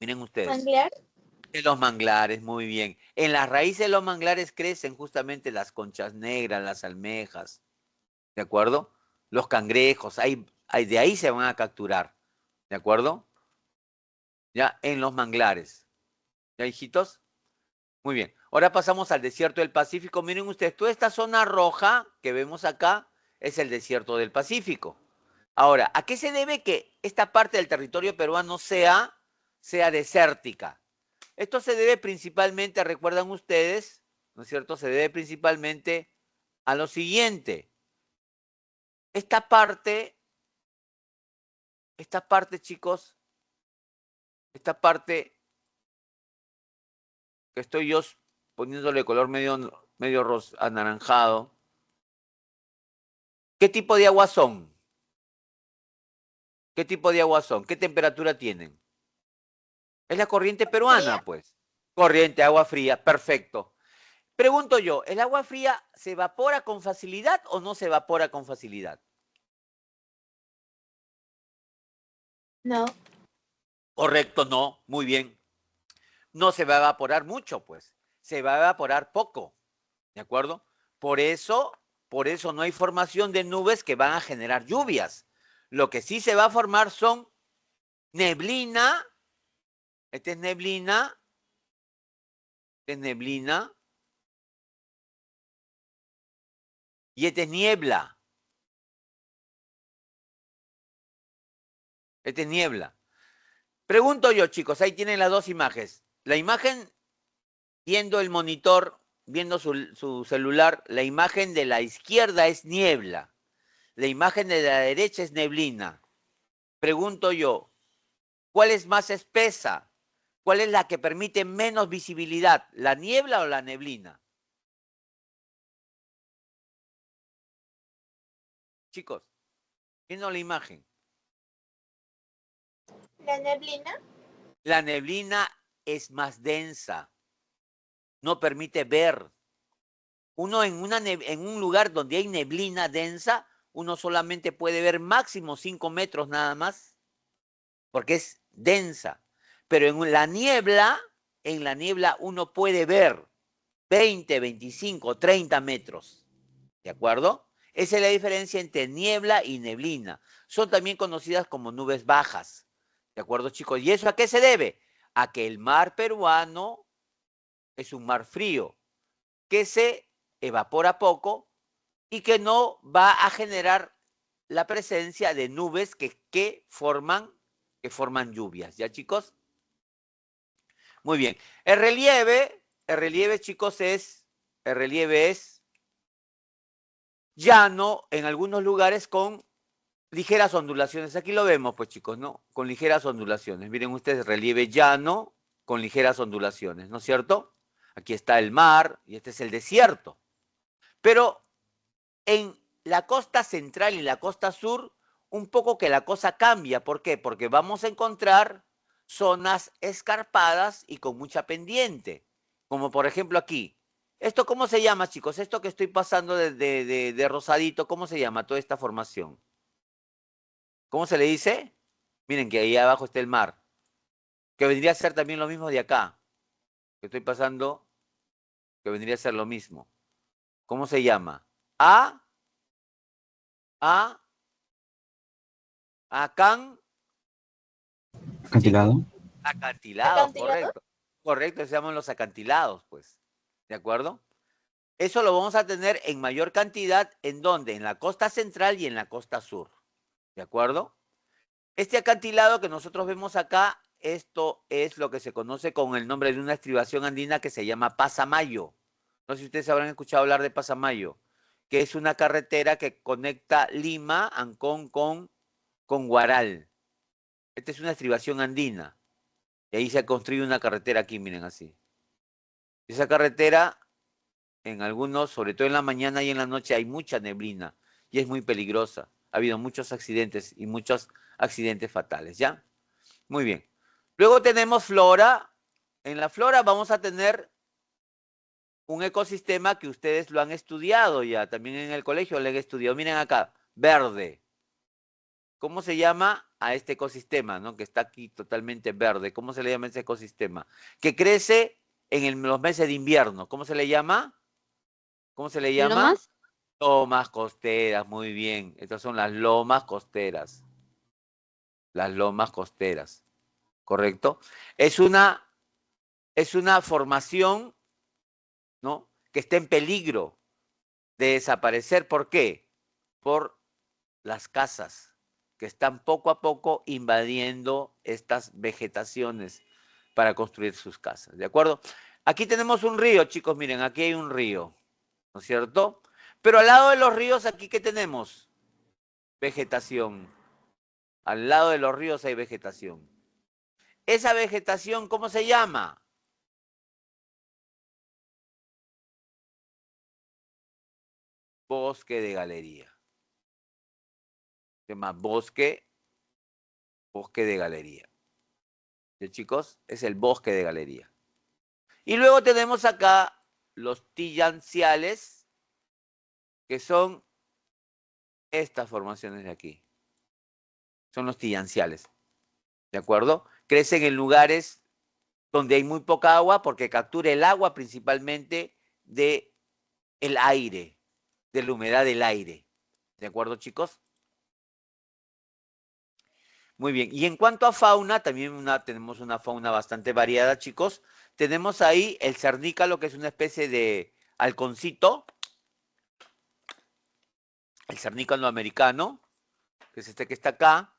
Miren ustedes. ¿Manglar? De los manglares, muy bien. En las raíces de los manglares crecen justamente las conchas negras, las almejas, ¿de acuerdo? Los cangrejos, de ahí se van a capturar, ¿de acuerdo? Ya, en los manglares. ¿Ya, hijitos? Muy bien. Ahora pasamos al desierto del Pacífico. Miren ustedes, toda esta zona roja que vemos acá es el desierto del Pacífico. Ahora, ¿a qué se debe que esta parte del territorio peruano sea desértica? Esto se debe principalmente, recuerdan ustedes, ¿no es cierto? Se debe principalmente a lo siguiente. Esta parte, chicos, esta parte que estoy yo poniéndole color medio rosa, anaranjado. ¿Qué tipo de agua son? ¿Qué tipo de agua son? ¿Qué temperatura tienen? Es la corriente peruana, pues. Corriente, agua fría, perfecto. Pregunto yo, ¿el agua fría se evapora con facilidad o no se evapora con facilidad? No. Correcto, no, muy bien. No se va a evaporar mucho, pues. Se va a evaporar poco, ¿de acuerdo? Por eso no hay formación de nubes que van a generar lluvias. Lo que sí se va a formar son neblina. Esta es neblina. Esta es neblina. Y esta es niebla. Esta es niebla. Pregunto yo, chicos, ahí tienen las dos imágenes. La imagen, viendo el monitor, viendo su celular, la imagen de la izquierda es niebla. La imagen de la derecha es neblina. Pregunto yo, ¿cuál es más espesa? ¿Cuál es la que permite menos visibilidad? ¿La niebla o la neblina? Chicos, viendo la imagen. ¿La neblina? La neblina es más densa, no permite ver. Uno en un lugar donde hay neblina densa, uno solamente puede ver máximo 5 metros nada más, porque es densa. Pero en la niebla uno puede ver 20, 25, 30 metros. ¿De acuerdo? Esa es la diferencia entre niebla y neblina. Son también conocidas como nubes bajas. ¿De acuerdo, chicos? ¿Y eso a qué se debe? A que el mar peruano es un mar frío, que se evapora poco y que no va a generar la presencia de nubes que forman lluvias. ¿Ya, chicos? Muy bien. El relieve, chicos, el relieve es llano en algunos lugares con ligeras ondulaciones. Aquí lo vemos, pues, chicos, ¿no? Con ligeras ondulaciones. Miren ustedes, relieve llano con ligeras ondulaciones, ¿no es cierto? Aquí está el mar y este es el desierto. Pero en la costa central y la costa sur, un poco que la cosa cambia. ¿Por qué? Porque vamos a encontrar zonas escarpadas y con mucha pendiente. Como por ejemplo aquí. ¿Esto cómo se llama, chicos? Esto que estoy pasando de rosadito, ¿cómo se llama toda esta formación? ¿Cómo se le dice? Miren que ahí abajo está el mar. Que vendría a ser también lo mismo de acá. Que estoy pasando, que vendría a ser lo mismo. ¿Cómo se llama? Acantilado. Acantilados, correcto. Correcto, se llaman los acantilados, pues. ¿De acuerdo? Eso lo vamos a tener en mayor cantidad, ¿en dónde? En la costa central y en la costa sur. ¿De acuerdo? Este acantilado que nosotros vemos acá, esto es lo que se conoce con el nombre de una estribación andina que se llama Pasamayo. No sé si ustedes habrán escuchado hablar de Pasamayo, que es una carretera que conecta Lima, Ancón con Huaral. Esta es una estribación andina. Y ahí se ha construido una carretera aquí, miren así. Esa carretera, en algunos, sobre todo en la mañana y en la noche, hay mucha neblina y es muy peligrosa. Ha habido muchos accidentes y muchos accidentes fatales, ¿ya? Muy bien. Luego tenemos flora. En la flora vamos a tener un ecosistema que ustedes lo han estudiado ya, también en el colegio lo han estudiado. Miren acá, verde. ¿Cómo se llama a este ecosistema, ¿no? Que está aquí totalmente verde? ¿Cómo se le llama ese ecosistema? Que crece en los meses de invierno. ¿Cómo se le llama? ¿Cómo se le llama? ¿Lomas? Lomas costeras, muy bien. Estas son las lomas costeras. Las lomas costeras, ¿correcto? Es una formación, ¿no? Que está en peligro de desaparecer. ¿Por qué? Por las casas que están poco a poco invadiendo estas vegetaciones para construir sus casas, ¿de acuerdo? Aquí tenemos un río, chicos, miren, aquí hay un río, ¿no es cierto? Pero al lado de los ríos, aquí, ¿qué tenemos? Vegetación. Al lado de los ríos hay vegetación. Esa vegetación, ¿cómo se llama? Bosque de galería. Se llama bosque de galería. ¿Sí, chicos? Es el bosque de galería. Y luego tenemos acá los tillanciales, que son estas formaciones de aquí. Son los tillanciales. ¿De acuerdo? Crecen en lugares donde hay muy poca agua porque captura el agua principalmente del aire, de la humedad del aire. ¿De acuerdo, chicos? Muy bien. Y en cuanto a fauna, también tenemos una fauna bastante variada, chicos. Tenemos ahí el cernícalo, que es una especie de halconcito. El cernícalo americano, que es este que está acá.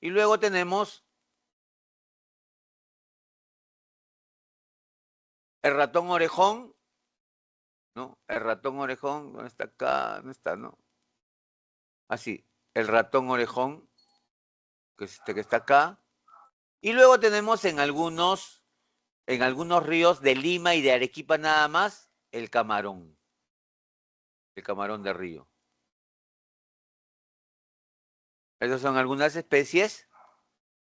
Y luego tenemos el ratón orejón, ¿no? El ratón orejón, ¿dónde está acá? No está, ¿no? Así, el ratón orejón, que es este que está acá. Y luego tenemos en algunos ríos de Lima y de Arequipa nada más, el camarón de río. Esas son algunas especies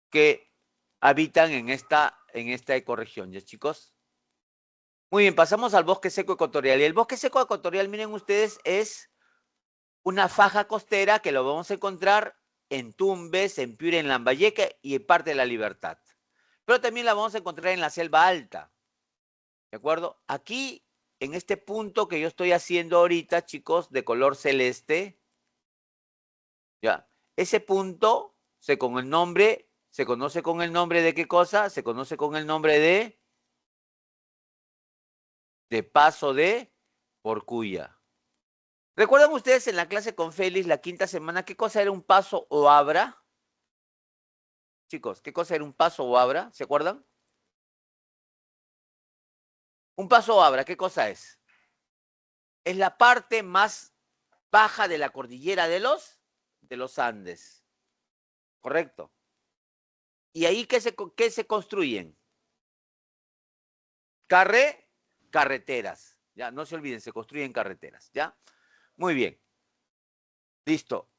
que habitan en esta ecorregión, ¿ya, chicos? Muy bien, pasamos al bosque seco ecuatorial. Y el bosque seco ecuatorial, miren ustedes, es una faja costera que lo vamos a encontrar en Tumbes, en Piura, en Lambayeque y en parte de La Libertad. Pero también la vamos a encontrar en la selva alta. ¿De acuerdo? Aquí, en este punto que yo estoy haciendo ahorita, chicos, de color celeste, ¿ya? Ese punto se conoce con el nombre de ¿qué cosa? Se conoce con el nombre de Paso de Porcuya. ¿Recuerdan ustedes en la clase con Félix, la quinta semana, qué cosa era un paso o abra? Chicos, ¿qué cosa era un paso o abra? ¿Se acuerdan? Un paso o abra, ¿qué cosa es? Es la parte más baja de la cordillera de los Andes. ¿Correcto? ¿Y ahí qué se construyen? Carreteras. Ya, no se olviden, se construyen carreteras. ¿Ya? Muy bien. Listo.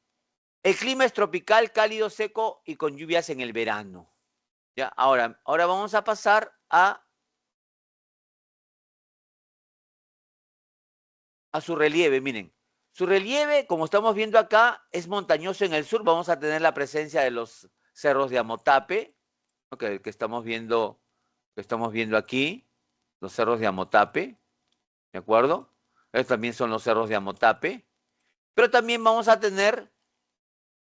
El clima es tropical, cálido, seco y con lluvias en el verano. ¿Ya? Ahora vamos a pasar a su relieve, miren. Su relieve, como estamos viendo acá, es montañoso en el sur. Vamos a tener la presencia de los cerros de Amotape, ¿no? que estamos viendo aquí, los cerros de Amotape, ¿de acuerdo? Estos también son los cerros de Amotape. Pero también vamos a tener,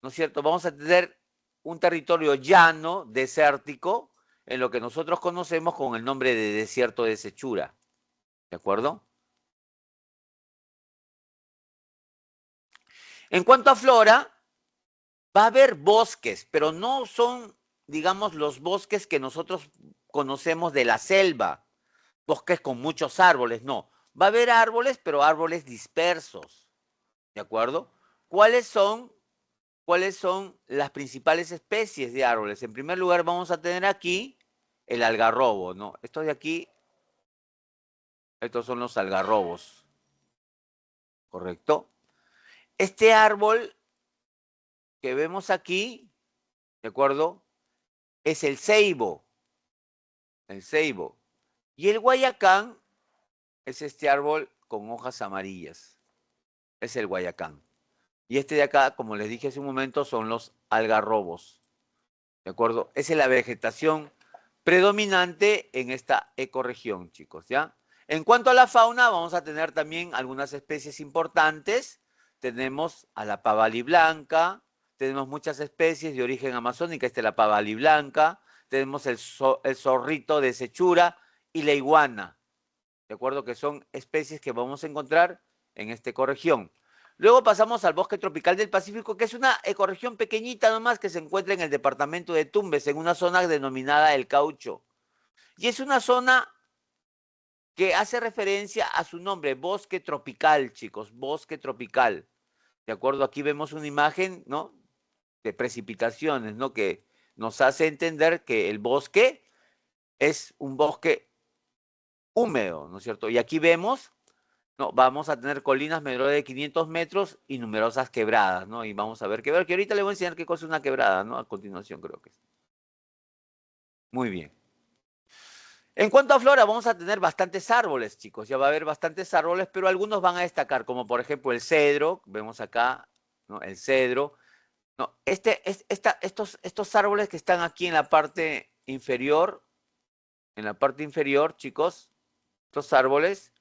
¿no es cierto? Vamos a tener un territorio llano, desértico, en lo que nosotros conocemos con el nombre de desierto de Sechura, ¿de acuerdo? En cuanto a flora, va a haber bosques, pero no son, digamos, los bosques que nosotros conocemos de la selva, bosques con muchos árboles, no. Va a haber árboles, pero árboles dispersos, ¿de acuerdo? ¿Cuáles son las principales especies de árboles? En primer lugar, vamos a tener aquí el algarrobo, ¿no? Estos de aquí, estos son los algarrobos, ¿correcto? Este árbol que vemos aquí, ¿de acuerdo? Es el ceibo. Y el guayacán es este árbol con hojas amarillas. Es el guayacán. Y este de acá, como les dije hace un momento, son los algarrobos. ¿De acuerdo? Esa es la vegetación predominante en esta ecorregión, chicos, ¿ya? En cuanto a la fauna, vamos a tener también algunas especies importantes. Tenemos a la pavali blanca, tenemos muchas especies de origen amazónica, esta es la pavali blanca, tenemos el zorrito de Sechura y la iguana, ¿de acuerdo? Que son especies que vamos a encontrar en esta ecorregión. Luego pasamos al bosque tropical del Pacífico, que es una ecorregión pequeñita nomás que se encuentra en el departamento de Tumbes, en una zona denominada El Caucho. Y es una zona que hace referencia a su nombre, bosque tropical, chicos, bosque tropical. ¿De acuerdo? Aquí vemos una imagen, ¿no? De precipitaciones, ¿no? Que nos hace entender que el bosque es un bosque húmedo, ¿no es cierto? Y aquí vemos, ¿no? Vamos a tener colinas alrededor de 500 metros y numerosas quebradas, ¿no? Y vamos a ver quebradas, que ahorita le voy a enseñar qué cosa es una quebrada, ¿no? A continuación creo que es. Muy bien. En cuanto a flora, vamos a tener bastantes árboles, chicos. Ya va a haber bastantes árboles, pero algunos van a destacar, como por ejemplo el cedro, vemos acá, ¿no? El cedro. No, estos árboles que están aquí en la parte inferior, chicos, estos árboles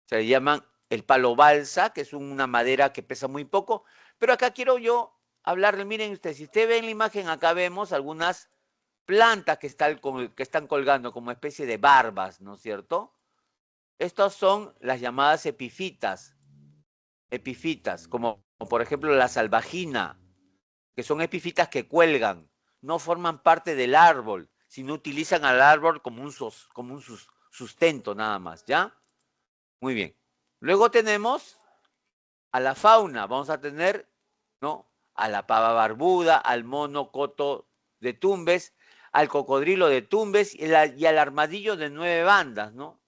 se llaman el palo balsa, que es una madera que pesa muy poco, pero acá quiero yo hablarle, miren ustedes, si usted ve en la imagen, acá vemos algunas plantas que están colgando como especie de barbas, ¿no es cierto? Estas son las llamadas epifitas, como por ejemplo la salvagina, que son epifitas que cuelgan, no forman parte del árbol, sino utilizan al árbol como un sustento nada más, ¿ya? Muy bien. Luego tenemos a la fauna, vamos a tener, ¿no? A la pava barbuda, al mono coto de Tumbes, al cocodrilo de Tumbes y al armadillo de 9 bandas, ¿no?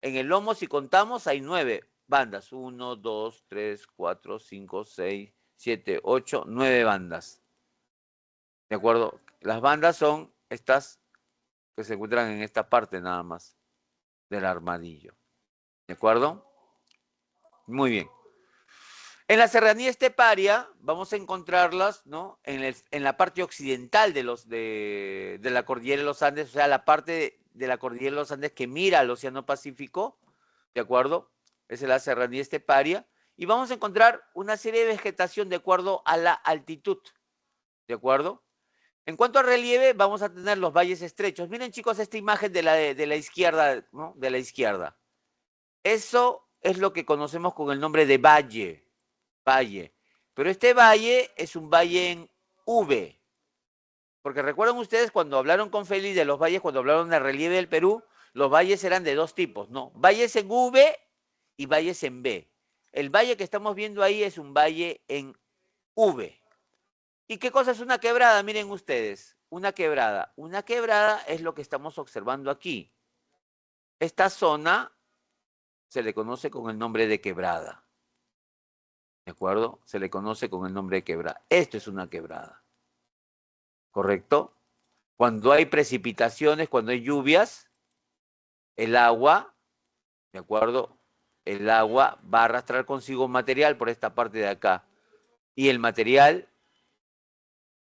En el lomo, si contamos, hay 9 bandas. 1, 2, 3, 4, 5, 6, 7, 8, 9 bandas. ¿De acuerdo? Las bandas son estas que se encuentran en esta parte nada más del armadillo. ¿De acuerdo? Muy bien. En la serranía esteparia vamos a encontrarlas, ¿no? En la parte occidental de la cordillera de los Andes, o sea, la parte de la cordillera de los Andes que mira al Océano Pacífico, ¿de acuerdo? Esa es la serranía esteparia. Y vamos a encontrar una serie de vegetación de acuerdo a la altitud, ¿de acuerdo? En cuanto al relieve, vamos a tener los valles estrechos. Miren, chicos, esta imagen de la izquierda, ¿no? De la izquierda. Eso es lo que conocemos con el nombre de valle. Valle. Pero este valle es un valle en V. Porque recuerdan ustedes cuando hablaron con Félix de los valles, cuando hablaron del relieve del Perú, los valles eran de dos tipos, ¿no? Valles en V y valles en B. El valle que estamos viendo ahí es un valle en V. ¿Y qué cosa es una quebrada? Miren ustedes, una quebrada. Una quebrada es lo que estamos observando aquí. Esta zona se le conoce con el nombre de quebrada. ¿De acuerdo? Se le conoce con el nombre de quebrada. Esto es una quebrada. ¿Correcto? Cuando hay precipitaciones, cuando hay lluvias, el agua, ¿de acuerdo? El agua va a arrastrar consigo material por esta parte de acá. Y el material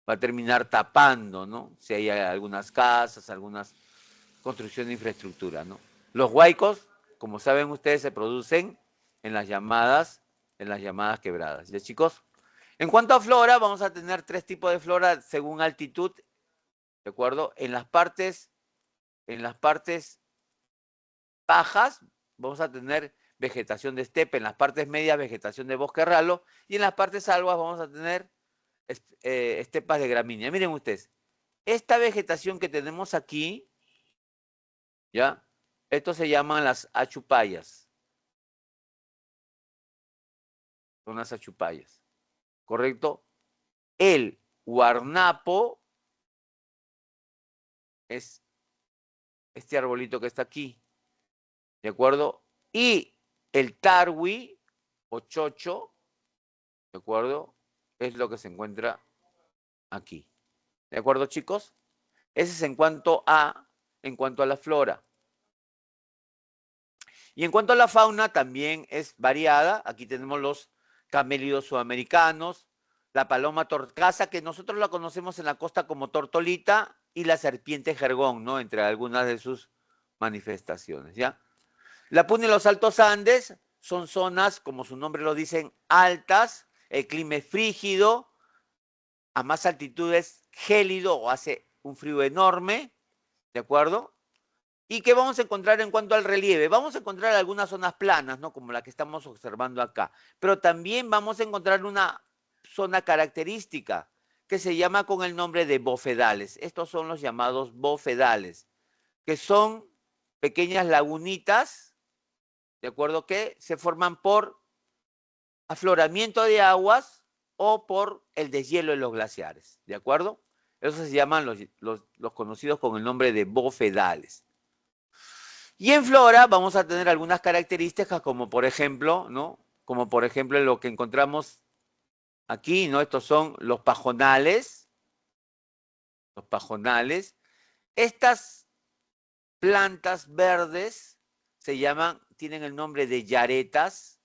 va a terminar tapando, ¿no? Si hay algunas casas, algunas construcciones de infraestructura, ¿no? Los huaicos, como saben ustedes, se producen en las llamadas quebradas. ¿Ya, chicos? En cuanto a flora, vamos a tener 3 tipos de flora según altitud, ¿de acuerdo? En las partes bajas vamos a tener vegetación de estepe, en las partes medias vegetación de bosque ralo y en las partes altas vamos a tener estepas de gramínea. Miren ustedes, esta vegetación que tenemos aquí, ¿ya? Esto se llaman las achupayas. Son las achupayas, ¿correcto? El guarnapo es este arbolito que está aquí, ¿de acuerdo? Y el tarwi o chocho, ¿de acuerdo? Es lo que se encuentra aquí. ¿De acuerdo, chicos? Ese es en cuanto a la flora. Y en cuanto a la fauna, también es variada. Aquí tenemos los camélidos sudamericanos, la paloma torcaza, que nosotros la conocemos en la costa como tortolita, y la serpiente jergón, ¿no? Entre algunas de sus manifestaciones, ¿ya? La Puna y los Altos Andes son zonas, como su nombre lo dicen, altas, el clima es frígido, a más altitudes gélido o hace un frío enorme, ¿de acuerdo? ¿Y qué vamos a encontrar en cuanto al relieve? Vamos a encontrar algunas zonas planas, ¿no? Como la que estamos observando acá, pero también vamos a encontrar una zona característica que se llama con el nombre de bofedales. Estos son los llamados bofedales, que son pequeñas lagunitas, ¿de acuerdo? Que se forman por afloramiento de aguas o por el deshielo de los glaciares, ¿de acuerdo? Esos se llaman los conocidos con el nombre de bofedales. Y en flora vamos a tener algunas características como por ejemplo, ¿no? Como por ejemplo lo que encontramos aquí, ¿no? Estos son los pajonales. Los pajonales. Estas plantas verdes tienen el nombre de yaretas,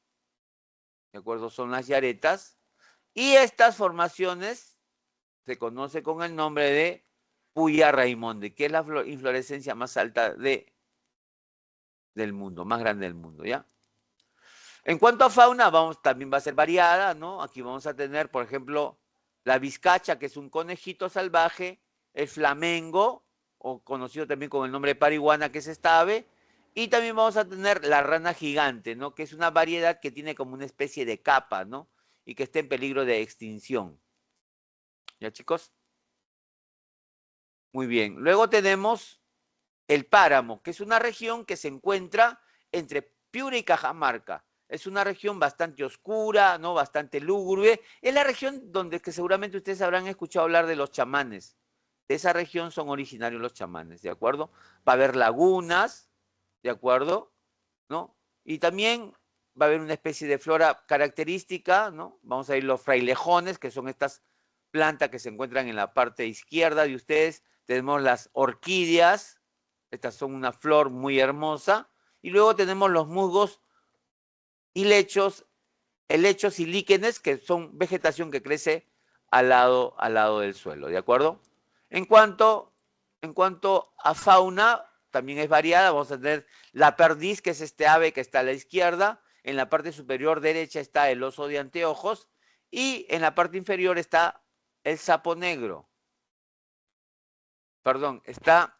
¿de acuerdo? Son las yaretas. Y estas formaciones se conoce con el nombre de Puya Raimonde, que es la inflorescencia más alta del mundo, más grande del mundo, ¿ya? En cuanto a fauna, también va a ser variada, ¿no? Aquí vamos a tener, por ejemplo, la vizcacha, que es un conejito salvaje, el flamengo, o conocido también con el nombre de parihuana, que es esta ave, y también vamos a tener la rana gigante, ¿no? Que es una variedad que tiene como una especie de capa, ¿no? Y que está en peligro de extinción. ¿Ya, chicos? Muy bien. Luego tenemos el páramo, que es una región que se encuentra entre Piura y Cajamarca. Es una región bastante oscura, ¿no? Bastante lúgubre. Es la región donde que seguramente ustedes habrán escuchado hablar de los chamanes, esa región son originarios los chamanes, ¿de acuerdo? Va a haber lagunas, ¿de acuerdo? ¿No? Y también va a haber una especie de flora característica, ¿no? Vamos a ir los frailejones, que son estas plantas que se encuentran en la parte izquierda de ustedes. Tenemos las orquídeas, estas son una flor muy hermosa. Y luego tenemos los musgos y helechos y líquenes, que son vegetación que crece al lado del suelo, ¿de acuerdo? En cuanto a fauna, también es variada. Vamos a tener la perdiz, que es este ave que está a la izquierda. En la parte superior derecha está el oso de anteojos. Y en la parte inferior está el sapo negro. Perdón, está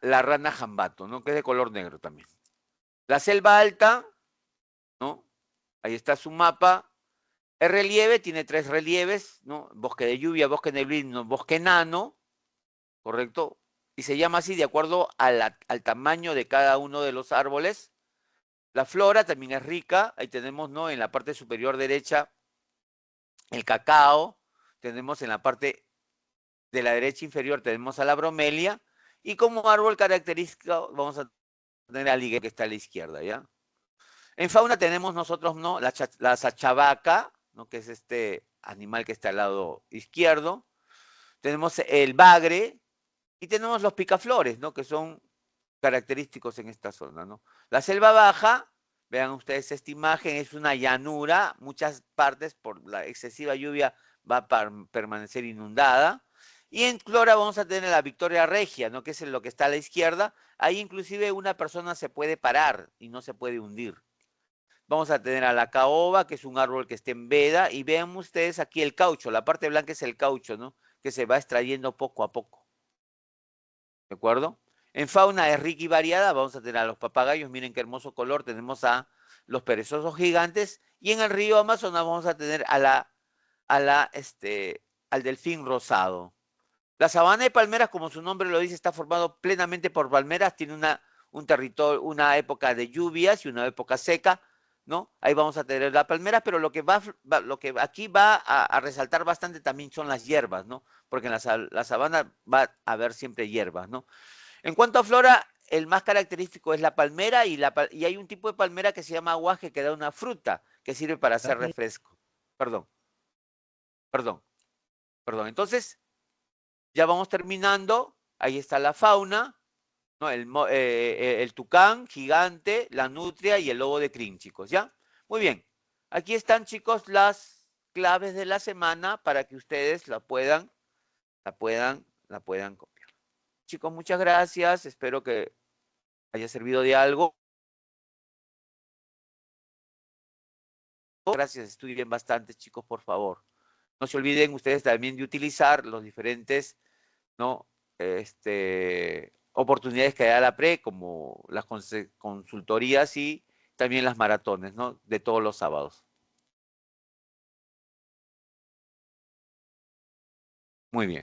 la rana jambato, ¿no? Que es de color negro también. La selva alta, ¿no? Ahí está su mapa. El relieve tiene 3 relieves, ¿no? Bosque de lluvia, bosque neblino, bosque enano, ¿correcto? Y se llama así de acuerdo al tamaño de cada uno de los árboles. La flora también es rica. Ahí tenemos, ¿no? En la parte superior derecha el cacao. Tenemos en la parte de la derecha inferior tenemos a la bromelia. Y como árbol característico vamos a tener al higuero, que está a la izquierda, ¿ya? En fauna tenemos nosotros, ¿no? La sachavaca, ¿no? Que es este animal que está al lado izquierdo. Tenemos el bagre y tenemos los picaflores, ¿no? Que son característicos en esta zona, ¿no? La selva baja, vean ustedes esta imagen, es una llanura, muchas partes por la excesiva lluvia va a permanecer inundada. Y en flora vamos a tener la Victoria Regia, ¿no? Que es lo que está a la izquierda. Ahí inclusive una persona se puede parar y no se puede hundir. Vamos a tener a la caoba, que es un árbol que está en veda, y vean ustedes aquí el caucho, la parte blanca es el caucho, ¿no? Que se va extrayendo poco a poco. ¿De acuerdo? En fauna es rica y variada, vamos a tener a los papagayos, miren qué hermoso color, tenemos a los perezosos gigantes, y en el río Amazonas vamos a tener al delfín rosado. La sabana de palmeras, como su nombre lo dice, está formado plenamente por palmeras, tiene un territorio, una época de lluvias y una época seca, ¿no? Ahí vamos a tener la palmera, pero lo que aquí va a resaltar bastante también son las hierbas, ¿no? Porque en la sabana va a haber siempre hierbas, ¿no? En cuanto a flora, el más característico es la palmera y hay un tipo de palmera que se llama aguaje, que da una fruta que sirve para hacer refresco. Perdón. Entonces, ya vamos terminando. Ahí está la fauna, ¿no? El tucán gigante, la nutria y el lobo de crin, chicos, ¿ya? Muy bien. Aquí están, chicos, las claves de la semana para que ustedes la puedan copiar. Chicos, muchas gracias. Espero que haya servido de algo. Gracias, estudien bastante, chicos, por favor. No se olviden ustedes también de utilizar los diferentes, ¿no? Oportunidades que da la PRE, como las consultorías y también las maratones, ¿no? De todos los sábados. Muy bien.